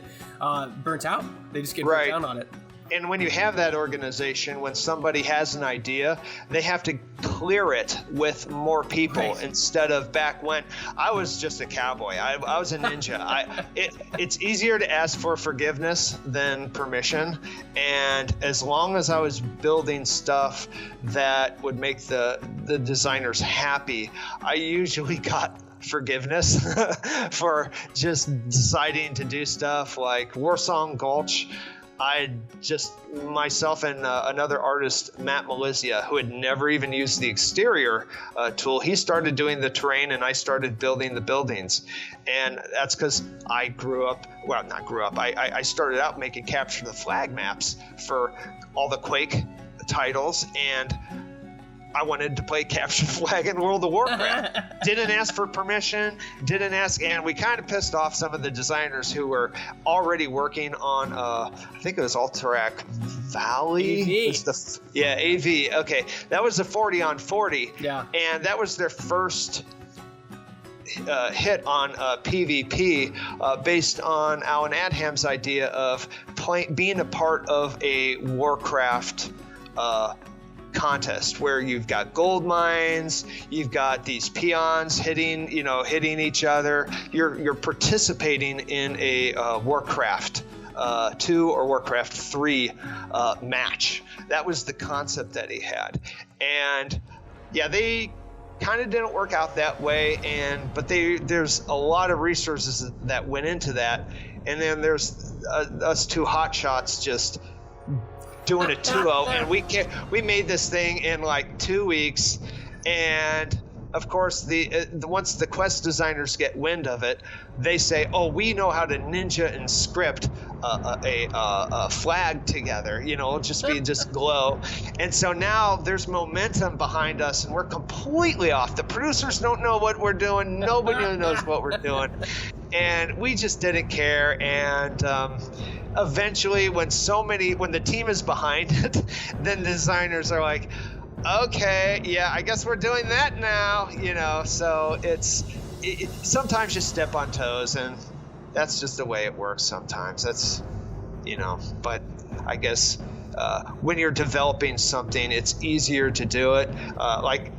burnt out. They just get burnt down on it. And when you have that organization, when somebody has an idea, they have to clear it with more people, instead of back when I was just a cowboy. I was a ninja. It's easier to ask for forgiveness than permission. And as long as I was building stuff that would make the designers happy, I usually got forgiveness for just deciding to do stuff like Warsong Gulch. Myself and another artist, Matt Malizia, who had never even used the exterior tool, he started doing the terrain, and I started building the buildings. And that's because I I started out making capture the flag maps for all the Quake titles, and I wanted to play Capture the Flag in World of Warcraft. Didn't ask for permission, and we kind of pissed off some of the designers who were already working on, I think it was Alterac Valley. AV. Okay, that was the 40 on 40. Yeah. And that was their first hit on PvP based on Alan Adham's idea of being a part of a Warcraft contest, where you've got gold mines, you've got these peons hitting each other. You're participating in a Warcraft 2 or Warcraft 3 match. That was the concept that he had. And they kind of didn't work out that way, but there's a lot of resources that went into that. And then there's us two hotshots just doing a 2-0, and we made this thing in like 2 weeks. And of course, once the quest designers get wind of it, they say, "Oh, we know how to ninja and script a flag together. It'll just be glow." And so now there's momentum behind us, and we're completely off. The producers don't know what we're doing. Nobody knows what we're doing, and we just didn't care. And eventually, when the team is behind it, then the designers are like, okay, yeah, I guess we're doing that now, so sometimes you step on toes, and that's just the way it works sometimes. That's, but I guess when you're developing something, it's easier to do it. Like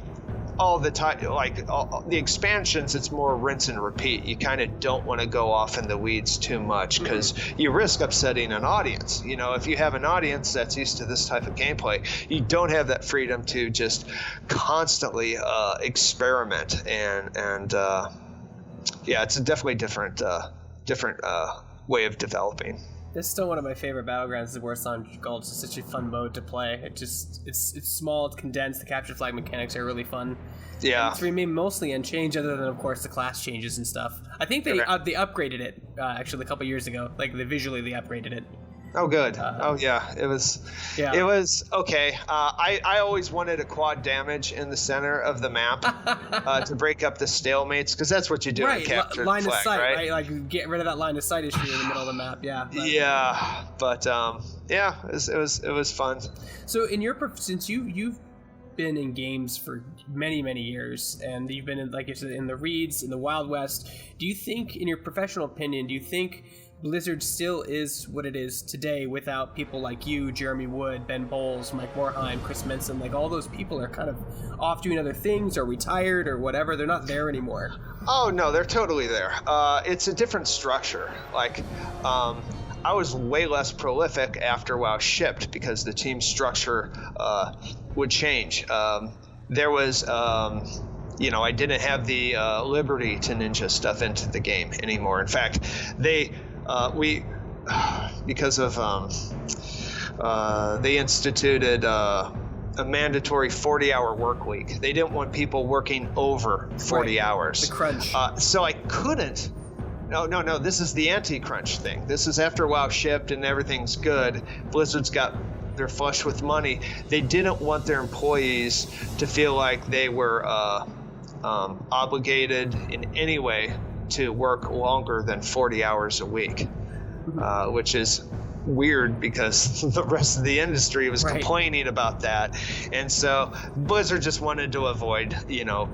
all the time, like the expansions, it's more rinse and repeat. You kind of don't want to go off in the weeds too much because you risk upsetting an audience. If you have an audience that's used to this type of gameplay, you don't have that freedom to just constantly experiment. And yeah, it's a definitely different way of developing. It's still one of my favorite battlegrounds. The Warsong Gulch is such a fun mode to play. It's small, it's condensed. The capture flag mechanics are really fun. Yeah, and it's remained mostly unchanged, other than of course the class changes and stuff. I think they upgraded it actually a couple years ago. Like visually they upgraded it. Oh, good. It was okay. I always wanted a quad damage in the center of the map to break up the stalemates, because that's what you do in capture line flag, of sight, right? Like get rid of that line of sight issue in the middle of the map. It was fun. So since you've been in games for many years, and you've been in, like you said, in the Reeds, in the Wild West, do you think, in your professional opinion, Blizzard still is what it is today without people like you, Jeremy Wood, Ben Bowles, Mike Morheim, Chris Menson? Like, all those people are kind of off doing other things or retired or whatever. They're not there anymore. Oh, no, they're totally there. It's a different structure. Like, I was way less prolific after WoW shipped because the team structure would change. There was... I didn't have the liberty to ninja stuff into the game anymore. In fact, they instituted a mandatory 40-hour work week. They didn't want people working over 40 hours. The crunch. So I couldn't. No. This is the anti-crunch thing. This is after WoW shipped and everything's good. Blizzard's got they're flush with money. They didn't want their employees to feel like they were obligated in any way to work longer than 40 hours a week, which is weird because the rest of the industry was complaining about that. And so Blizzard just wanted to avoid,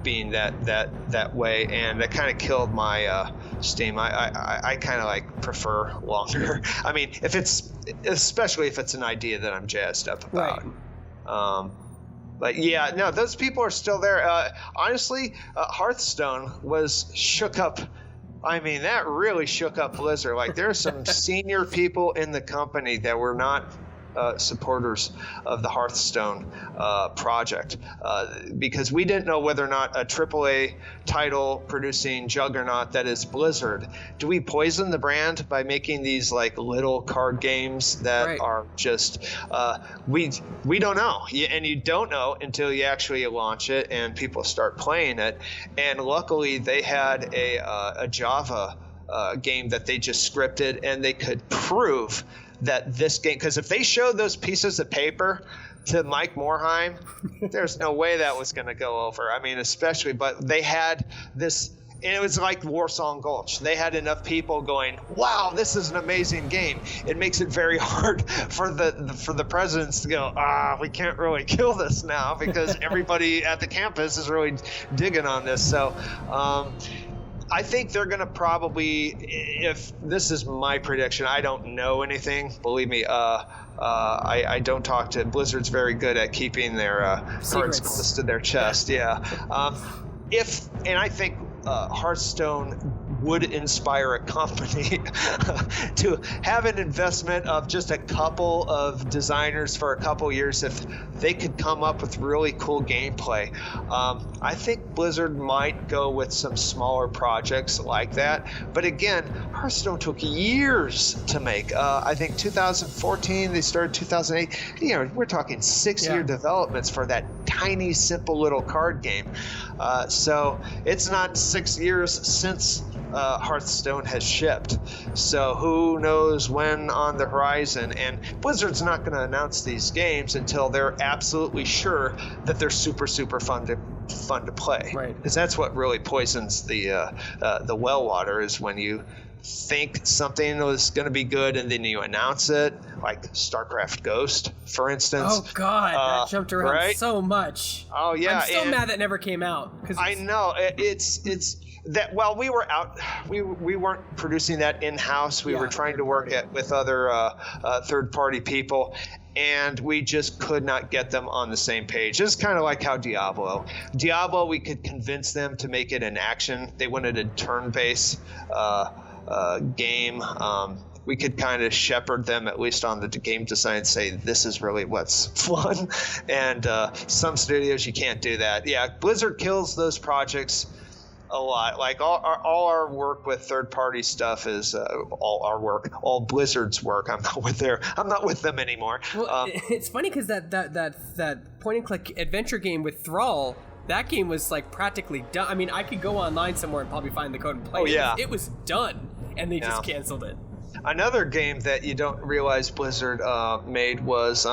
being that way, and that kind of killed my steam. I kind of prefer longer. I mean, especially if it's an idea that I'm jazzed up about. But yeah, no, those people are still there. Honestly, Hearthstone was shook up. I mean, that really shook up Blizzard. Like, there are some senior people in the company that were not supporters of the Hearthstone project because we didn't know whether or not a AAA title producing juggernaut that is Blizzard, do we poison the brand by making these little card games that are just we don't know, and you don't know until you actually launch it and people start playing it. And luckily they had a Java game that they just scripted, and they could prove that this game, because if they showed those pieces of paper to Mike Morheim, there's no way that was going to go over. I mean, especially, but they had this, and it was like Warsong Gulch. They had enough people going, wow, this is an amazing game. It makes it very hard for the presidents to go, we can't really kill this now because everybody at the campus is really digging on this. So I think they're going to probably, if this is my prediction, I don't know anything. Believe me, I don't talk to Blizzard's very good at keeping their cards close to their chest. Yeah. And I think Hearthstone would inspire a company to have an investment of just a couple of designers for a couple years if they could come up with really cool gameplay. I think Blizzard might go with some smaller projects like that. But again, Hearthstone took years to make. I think 2014, they started 2008. We're talking 6-year developments for that tiny, simple little card game. So it's not 6 years since Hearthstone has shipped. So who knows when on the horizon. And Blizzard's not going to announce these games until they're absolutely sure that they're super, super fun to play. Right. Because that's what really poisons the well water, is when you think something was going to be good and then you announce it, like StarCraft Ghost, for instance. Oh God, that jumped around right? so much. Oh yeah, I'm still mad that never came out. I know it's that. Well, we were out. We weren't producing that in house. We were trying to work with other third party people. And we just could not get them on the same page. It's kind of like how Diablo, we could convince them to make it an action. They wanted a turn-based game. We could kind of shepherd them, at least on the game design, say this is really what's fun. And some studios, you can't do that. Yeah, Blizzard kills those projects a lot. Like all our work with third-party stuff is all Blizzard's work. I'm not with them anymore. Well, it's funny because that point-and-click adventure game with Thrall, that game was like practically done. I mean, I could go online somewhere and probably find the code and play it. It was done, and they just canceled it. Another game that you don't realize Blizzard made was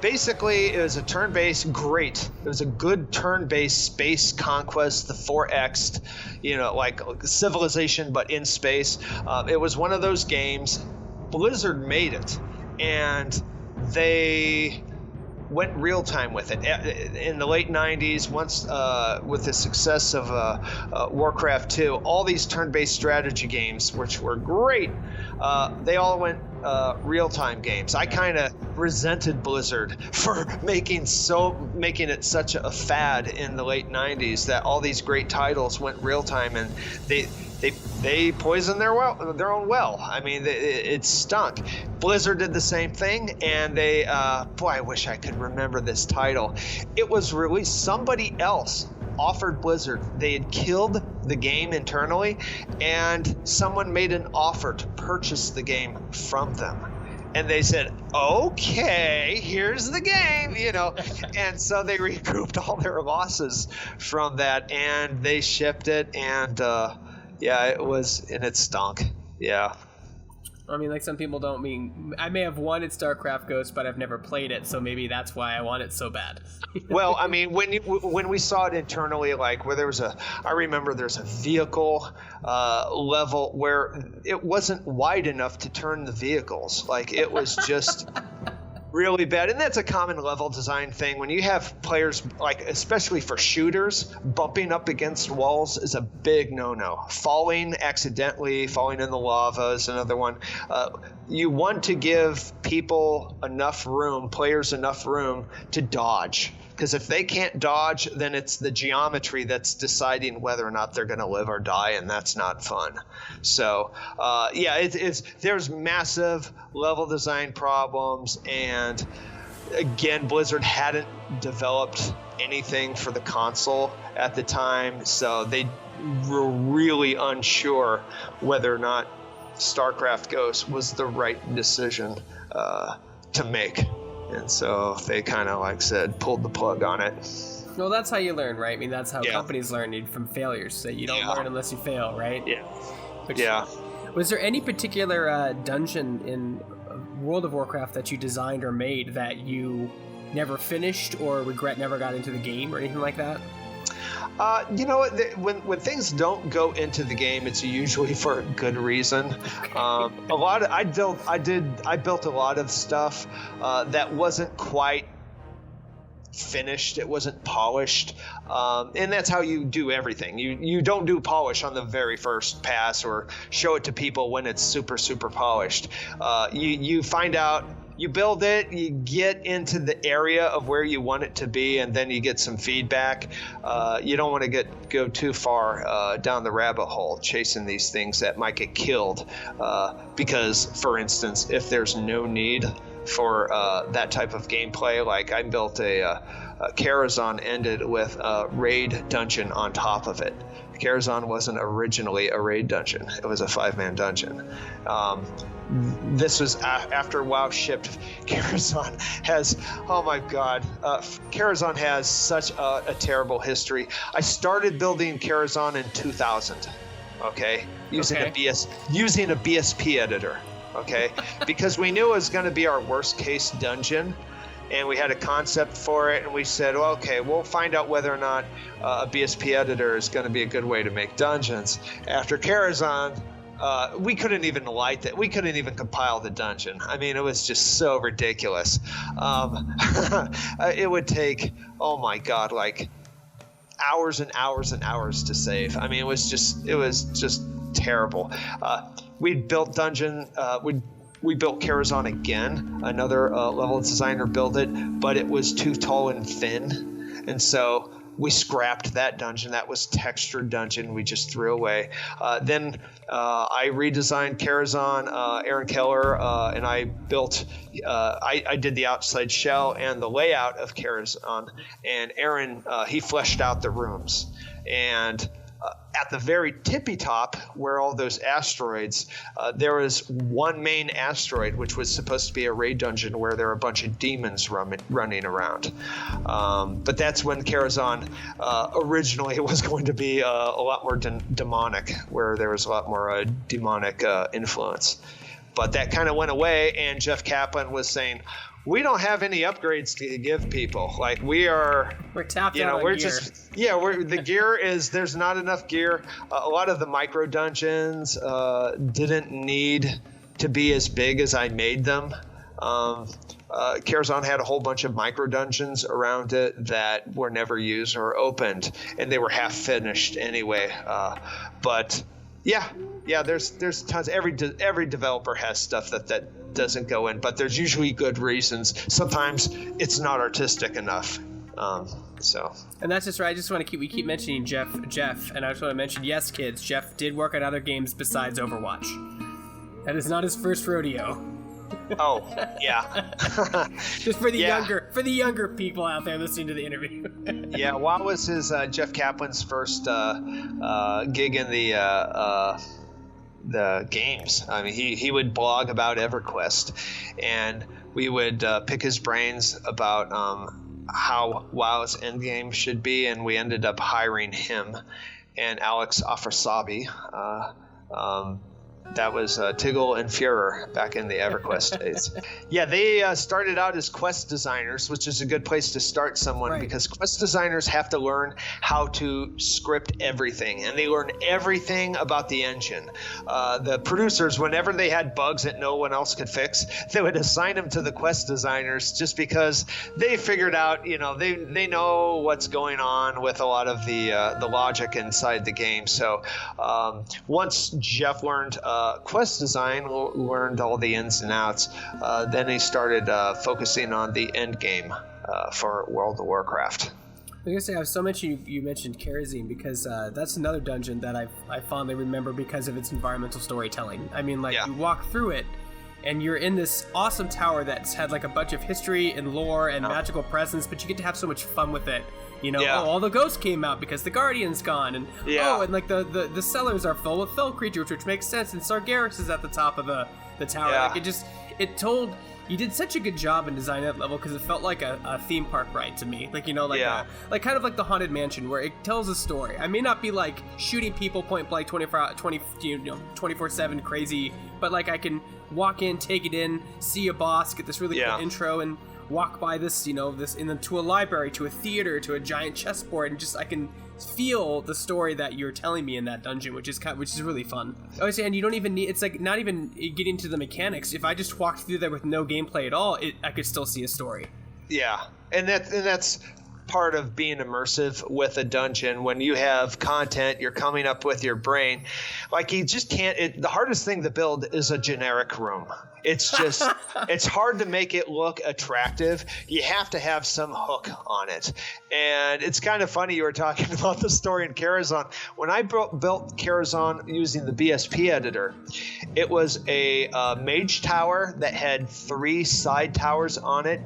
basically it was a turn-based It was a good turn-based space conquest, the 4X, like Civilization but in space. It was one of those games. Blizzard made it, and they went real time with it in the late 90s. Once with the success of Warcraft 2, all these turn-based strategy games, which were great, they all went real-time games. I kind of resented Blizzard for making it such a fad in the late 90s that all these great titles went real-time, and they poisoned their own well. I mean, it stunk. Blizzard did the same thing, and they I wish I could remember this title. It was released. Somebody else offered Blizzard. They had killed the game internally, and someone made an offer to purchase the game from them. And they said, okay, here's the game, And so they recouped all their losses from that, and they shipped it, and it stunk. Yeah. I mean, like some people don't mean... I may have wanted StarCraft Ghost, but I've never played it, so maybe that's why I want it so bad. Well, I mean, when we saw it internally, like where I remember there's a vehicle level where it wasn't wide enough to turn the vehicles. Like, it was just... really bad. And that's a common level design thing. When you have players, like especially for shooters, bumping up against walls is a big no-no. Accidentally falling in the lava is another one. You want to give players enough room to dodge. Because if they can't dodge, then it's the geometry that's deciding whether or not they're going to live or die, and that's not fun. So, there's massive level design problems, and again, Blizzard hadn't developed anything for the console at the time, so they were really unsure whether or not StarCraft Ghost was the right decision to make. And so they kind of, pulled the plug on it. Well, that's how you learn, right? I mean, that's how companies learn from failures. So you don't learn unless you fail, right? Yeah. Was there any particular dungeon in World of Warcraft that you designed or made that you never finished or regret never got into the game or anything like that? You know what? When things don't go into the game, it's usually for a good reason. I built a lot of stuff that wasn't quite finished. It wasn't polished, and that's how you do everything. You don't do polish on the very first pass or show it to people when it's super polished. You find out. You build it, you get into the area of where you want it to be, and then you get some feedback. You don't want to go too far down the rabbit hole chasing these things that might get killed. Because, for instance, if there's no need for that type of gameplay, like I built a Karazhan ended with a raid dungeon on top of it. Karazhan wasn't originally a raid dungeon. It was a 5-man dungeon. This was after WoW shipped. Karazhan has, oh my god, Karazhan has such a terrible history. I started building Karazhan in 2000, okay, using a BSP editor, okay, because we knew it was going to be our worst case dungeon. And we had a concept for it, and we said, well, okay, we'll find out whether or not a BSP editor is going to be a good way to make dungeons. After Karazhan, we couldn't even light it. We couldn't even compile the dungeon. I mean, it was just so ridiculous. It would take, oh my God, like hours and hours and hours to save. I mean, it was just terrible. We built dungeon. We built Karazhan again. Another level designer built it, but it was too tall and thin, and so we scrapped that dungeon. That was textured dungeon. We just threw away. Then I redesigned Karazhan. Aaron Keller and I built. I did the outside shell and the layout of Karazhan, and Aaron he fleshed out the rooms. And at the very tippy top, where all those asteroids, there was one main asteroid, which was supposed to be a raid dungeon where there were a bunch of demons running around. But that's when Karazhan originally was going to be a lot more demonic, where there was a lot more demonic influence. But that kind of went away, and Jeff Kaplan was saying, we don't have any upgrades to give people. Like we're tapped out on gear. The gear is, there's not enough gear. A lot of the micro dungeons didn't need to be as big as I made them. Karazhan had a whole bunch of micro dungeons around it that were never used or opened, and they were half finished anyway. But there's tons. Every developer has stuff that doesn't go in, but there's usually good reasons. Sometimes it's not artistic enough. And that's just right. I just want to we keep mentioning Jeff, and I just want to mention, yes, kids, Jeff did work on other games besides Overwatch. That is not his first rodeo. Oh, yeah. Just for the younger people out there listening to the interview. Yeah, WoW was his Jeff Kaplan's first gig in the games. I mean, he would blog about Everquest, and we would pick his brains about how WoW's endgame should be, and we ended up hiring him and Alex Afrasabi. That was Tiggle and Führer back in the Everquest days. Yeah, they started out as quest designers, which is a good place to start someone, right? Because quest designers have to learn how to script everything, and they learn everything about the engine. The producers, whenever they had bugs that no one else could fix, they would assign them to the quest designers, just because they figured out, they know what's going on with a lot of the logic inside the game. So once Jeff learned quest design, learned all the ins and outs, then he started focusing on the end game for World of Warcraft. I was gonna say, I was so mentioning you mentioned Karazhan, because that's another dungeon that I fondly remember because of its environmental storytelling. I mean, you walk through it, and you're in this awesome tower that's had like a bunch of history and lore and magical presence, but you get to have so much fun with it. All the ghosts came out because the Guardian's gone, and like the cellars are full of fell creatures, which makes sense, and Sargeras is at the top of the tower. Yeah. Like you did such a good job in designing that level, because it felt like a theme park ride to me. Like, kind of like the Haunted Mansion, where it tells a story. I may not be like shooting people point blank 24/7 crazy, but like I can walk in, take it in, see a boss, get this really cool intro, and walk by this, to a library, to a theater, to a giant chessboard, and just I can feel the story that you're telling me in that dungeon, which is really fun. And you don't even need, it's like not even getting to the mechanics. If I just walked through there with no gameplay at all, I could still see a story. Yeah, and that's part of being immersive with a dungeon. When you have content, you're coming up with your brain. Like, you just can't. The hardest thing to build is a generic room. It's just, it's hard to make it look attractive. You have to have some hook on it. And it's kind of funny you were talking about the story in Karazhan. When I built Karazhan using the BSP editor, it was a mage tower that had 3 side towers on it.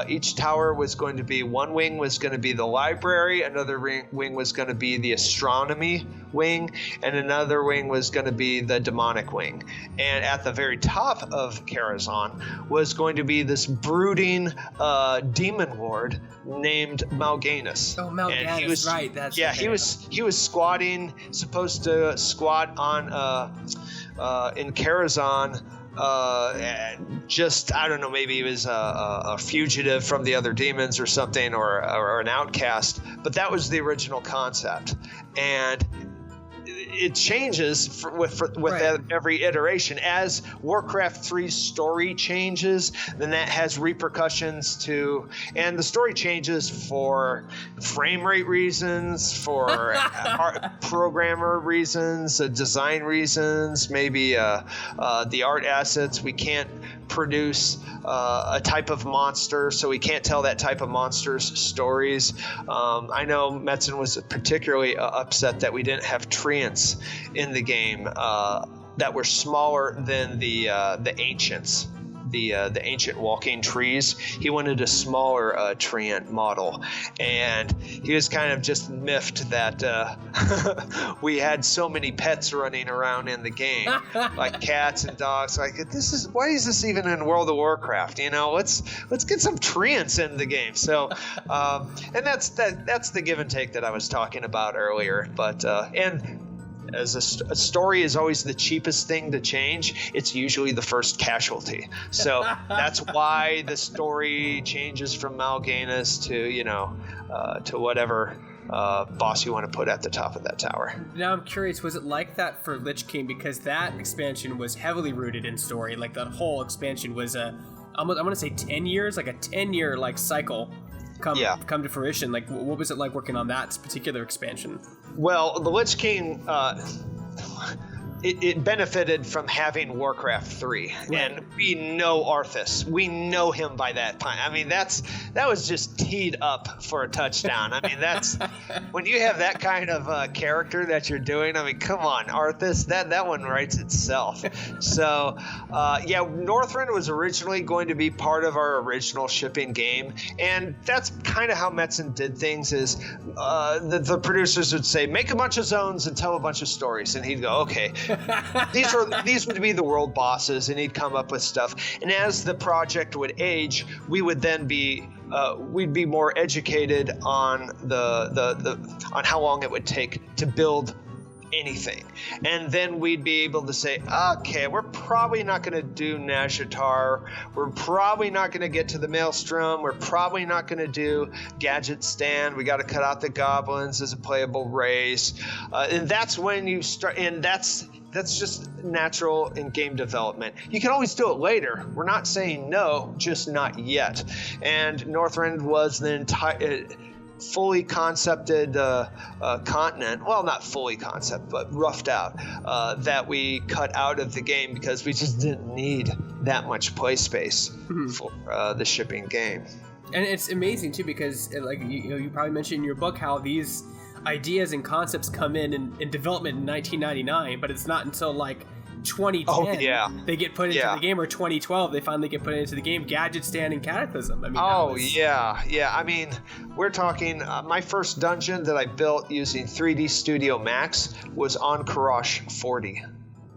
Each tower was going to be, one wing was going to be the library, another wing was going to be the astronomy wing, and another wing was going to be the demonic wing. And at the very top of Karazhan was going to be this brooding demon lord named Mal'Ganis. Oh, Mal'Ganis, right? That's he was squatting, supposed to squat on in Karazhan. Just, I don't know, maybe he was a fugitive from the other demons or something, or an outcast. But that was the original concept, and it changes with Right. every iteration. As Warcraft 3's story changes, then that has repercussions to, and the story changes for frame rate reasons, for programmer reasons, design reasons, maybe the art assets. We can't produce a type of monster, so we can't tell that type of monster's stories. I know Metzen was particularly upset that we didn't have treants in the game that were smaller than the ancients. The ancient walking trees. He wanted a smaller treant model, and he was kind of just miffed that we had so many pets running around in the game, like cats and dogs. Like, why is this even in World of Warcraft? Let's get some treants in the game. So, and that's the give and take that I was talking about earlier. But and as a story is always the cheapest thing to change, it's usually the first casualty. So that's why the story changes from Mal'Ganis to whatever boss you want to put at the top of that tower. Now I'm curious, was it like that for Lich King? Because that expansion was heavily rooted in story. Like, that whole expansion was I want to say 10 years, like a 10-year like cycle come to fruition. Like, what was it like working on that particular expansion? Well, the Lich King, it benefited from having Warcraft 3, right. And we know Arthas. We know him by that time. I mean, that was just teed up for a touchdown. I mean, that's when you have that kind of character that you're doing. I mean, come on, Arthas. That one writes itself. So, Northrend was originally going to be part of our original shipping game, and that's kind of how Metzen did things. Is the producers would say, make a bunch of zones and tell a bunch of stories, and he'd go, okay. These would be the world bosses, and he'd come up with stuff. And as the project would age, we would then be we'd be more educated on on how long it would take to build anything, and then we'd be able to say, okay, we're probably not going to do Nazjatar, we're probably not going to get to the Maelstrom, we're probably not going to do Gadget Stand, we got to cut out the goblins as a playable race, and that's when you start, and that's just natural in game development. You can always do it later. We're not saying no, just not yet. And Northrend was the entire fully concepted continent, well, not fully concept, but roughed out, that we cut out of the game because we just didn't need that much play space for the shipping game. And it's amazing too, because like you probably mentioned in your book how these ideas and concepts come in development in 1999, but it's not until like 2010 they get put into the game, or 2012 they finally get put into the game. Gadget Stand and Cataclysm. I mean, yeah. I mean, we're talking. My first dungeon that I built using 3D Studio Max was on Karash 40.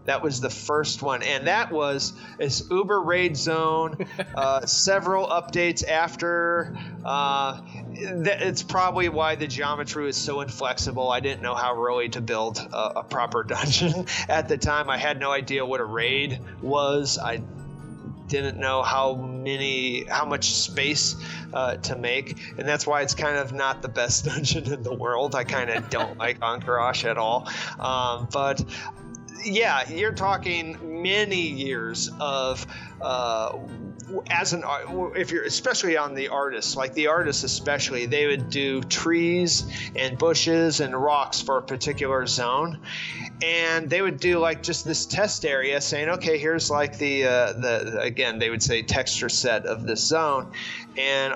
That was the first one, and that was its Uber Raid Zone. Several updates after. It's probably why the geometry was so inflexible. I didn't know how really to build a proper dungeon at the time. I had no idea what a raid was. I didn't know how much space to make, and that's why it's kind of not the best dungeon in the world. I kind of don't like Ankarash at all, but. Yeah, you're talking many years of if you're especially on the artists, like the artists especially, they would do trees and bushes and rocks for a particular zone, and they would do like just this test area, saying, okay, here's like the again they would say texture set of this zone, and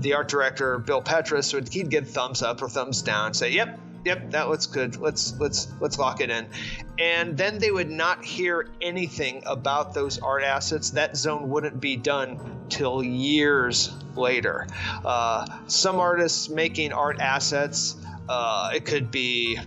the art director Bill Petrus he'd give thumbs up or thumbs down, say, yep, that looks good. Let's lock it in. And then they would not hear anything about those art assets. That zone wouldn't be done till years later. Some artists making art assets, it could be,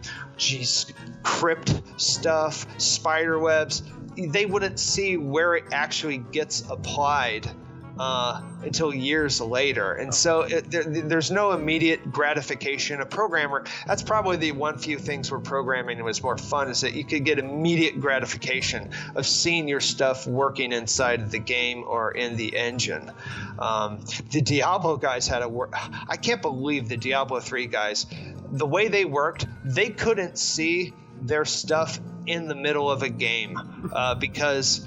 crypt stuff, spider webs. They wouldn't see where it actually gets applied until years later, and so there's no immediate gratification. A programmer, that's probably the one few things where programming was more fun, is that you could get immediate gratification of seeing your stuff working inside of the game or in the engine. The Diablo guys had I can't believe the Diablo 3 guys, the way they worked, they couldn't see their stuff in the middle of a game because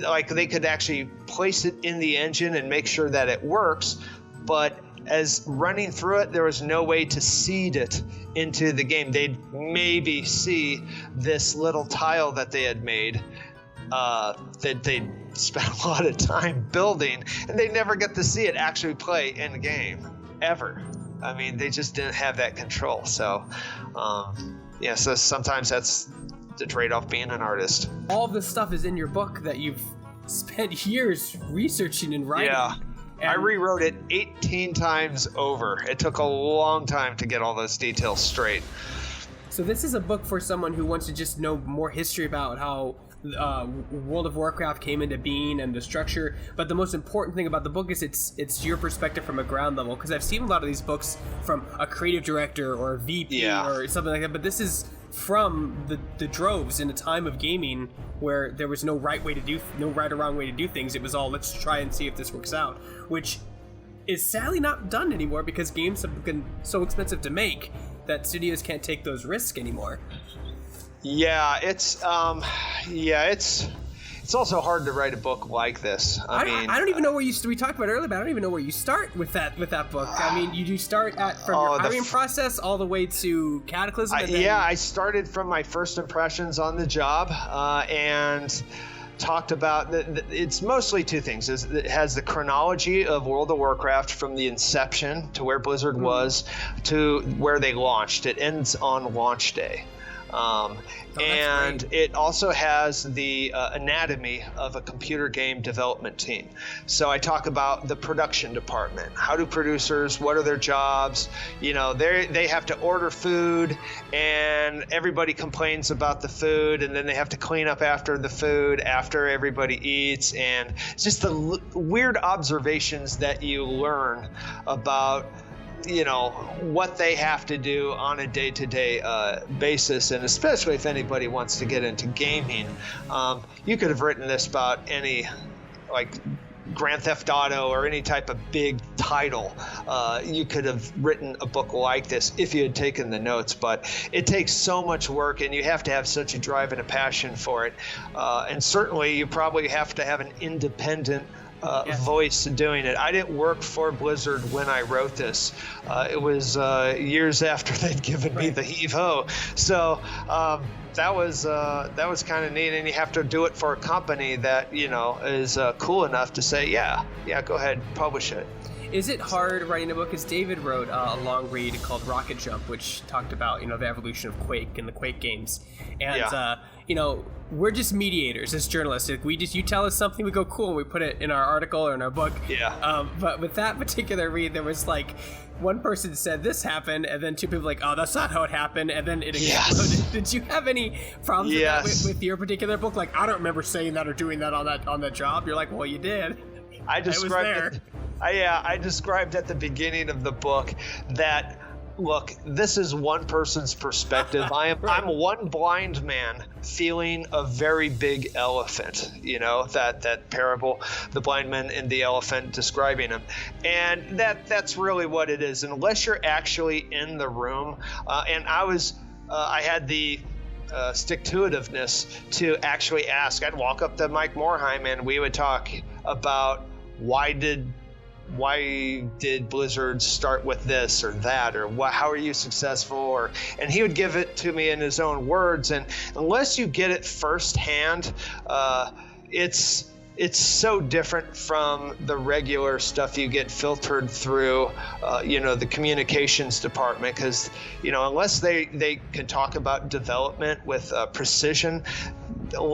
like they could actually place it in the engine and make sure that it works, but as running through it, there was no way to seed it into the game. They'd maybe see this little tile that they had made that they'd spent a lot of time building, and they never get to see it actually play in the game ever. I mean, they just didn't have that control. So so sometimes that's the trade-off being an artist. All this stuff is in your book that you've spent years researching and writing. Yeah. I rewrote it 18 times over. It took a long time to get all those details straight. So this is a book for someone who wants to just know more history about how World of Warcraft came into being and the structure. But the most important thing about the book is it's your perspective from a ground level. Because I've seen a lot of these books from a creative director or a VP or something like that. But this is from the droves in a time of gaming where there was no right or wrong way to do things. It was all, let's try and see if this works out, which is sadly not done anymore because games have been so expensive to make that studios can't take those risks anymore. It's also hard to write a book like this. I mean, I don't even know where we talked about it earlier, but I don't even know where you start with that book. I mean, you start from your hiring process all the way to Cataclysm. I started from my first impressions on the job and talked about it's mostly two things. It has the chronology of World of Warcraft from the inception to where Blizzard was to where they launched. It ends on launch day. And it also has the anatomy of a computer game development team. So I talk about the production department. How do producers, what are their jobs? You know, they have to order food and everybody complains about the food, and then they have to clean up after the food after everybody eats, and it's just the weird observations that you learn about what they have to do on a day-to-day basis. And especially if anybody wants to get into gaming, you could have written this about any like Grand Theft Auto or any type of big title. You could have written a book like this if you had taken the notes, but it takes so much work and you have to have such a drive and a passion for it. And certainly you probably have to have an independent voice doing it. I didn't work for Blizzard when I wrote this. It was years after they'd given me the heave-ho. So that was kind of neat, and you have to do it for a company that is cool enough to say, yeah, go ahead, publish it. Is it hard writing a book? Because David wrote a long read called Rocket Jump, which talked about the evolution of Quake and the Quake games, and we're just mediators as journalists. You tell us something, we go cool, and we put it in our article or in our book. But with that particular read, there was like one person said this happened, and then two people like, oh, that's not how it happened, and then it exploded. Did you have any problems with that with your particular book? Like, I don't remember saying that or doing that on that job. You're like, well, you did. I described it. I described at the beginning of the book that, look, this is one person's perspective. I'm one blind man feeling a very big elephant, that parable, the blind man and the elephant describing him. And that's really what it is. Unless you're actually in the room, and I had the stick-to-itiveness to actually ask. I'd walk up to Mike Morheim and we would talk about why did Blizzard start with this or that, or how are you successful, and he would give it to me in his own words. And unless you get it firsthand, it's so different from the regular stuff you get filtered through the communications department, because unless they can talk about development with precision,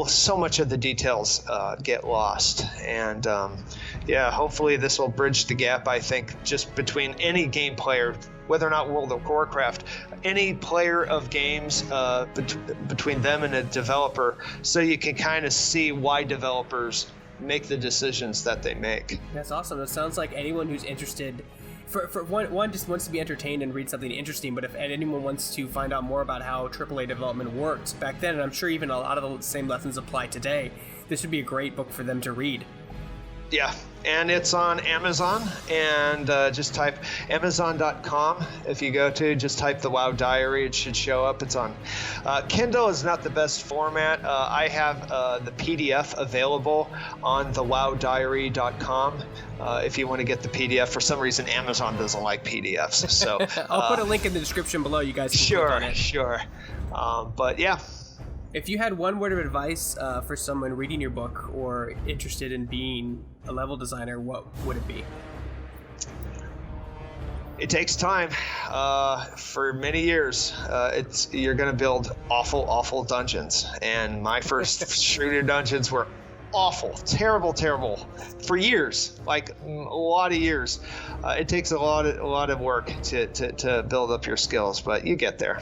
so much of the details get lost. And hopefully this will bridge the gap, I think, just between any game player, whether or not World of Warcraft, any player of games, between them and a developer, so you can kind of see why developers make the decisions that they make. That's awesome. It sounds like anyone who's interested, for one just wants to be entertained and read something interesting, but if anyone wants to find out more about how AAA development worked back then, and I'm sure even a lot of the same lessons apply today, this would be a great book for them to read. Yeah, and it's on Amazon, and just type Amazon.com. If you go to, just type the WoW Diary, it should show up. It's on Kindle is not the best format. I have the PDF available on the WoWDiary.com. If you want to get the PDF, for some reason Amazon doesn't like PDFs, so I'll put a link in the description below. You guys can click on it. Sure. But yeah. If you had one word of advice for someone reading your book or interested in being a level designer, what would it be? It takes time. For many years, you're going to build awful dungeons. And my first shooter dungeons were awful, terrible, for years, like a lot of years. It takes a lot of work to build up your skills, but you get there.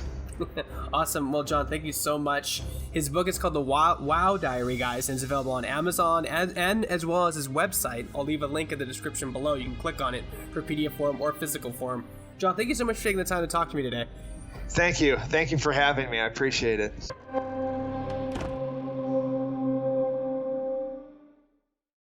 Awesome. Well, John, thank you so much. His book is called The WoW Diary, guys, and it's available on Amazon and as well as his website. I'll leave a link in the description below. You can click on it for PDF form or physical form. John, thank you so much for taking the time to talk to me today. Thank you for having me. I appreciate it.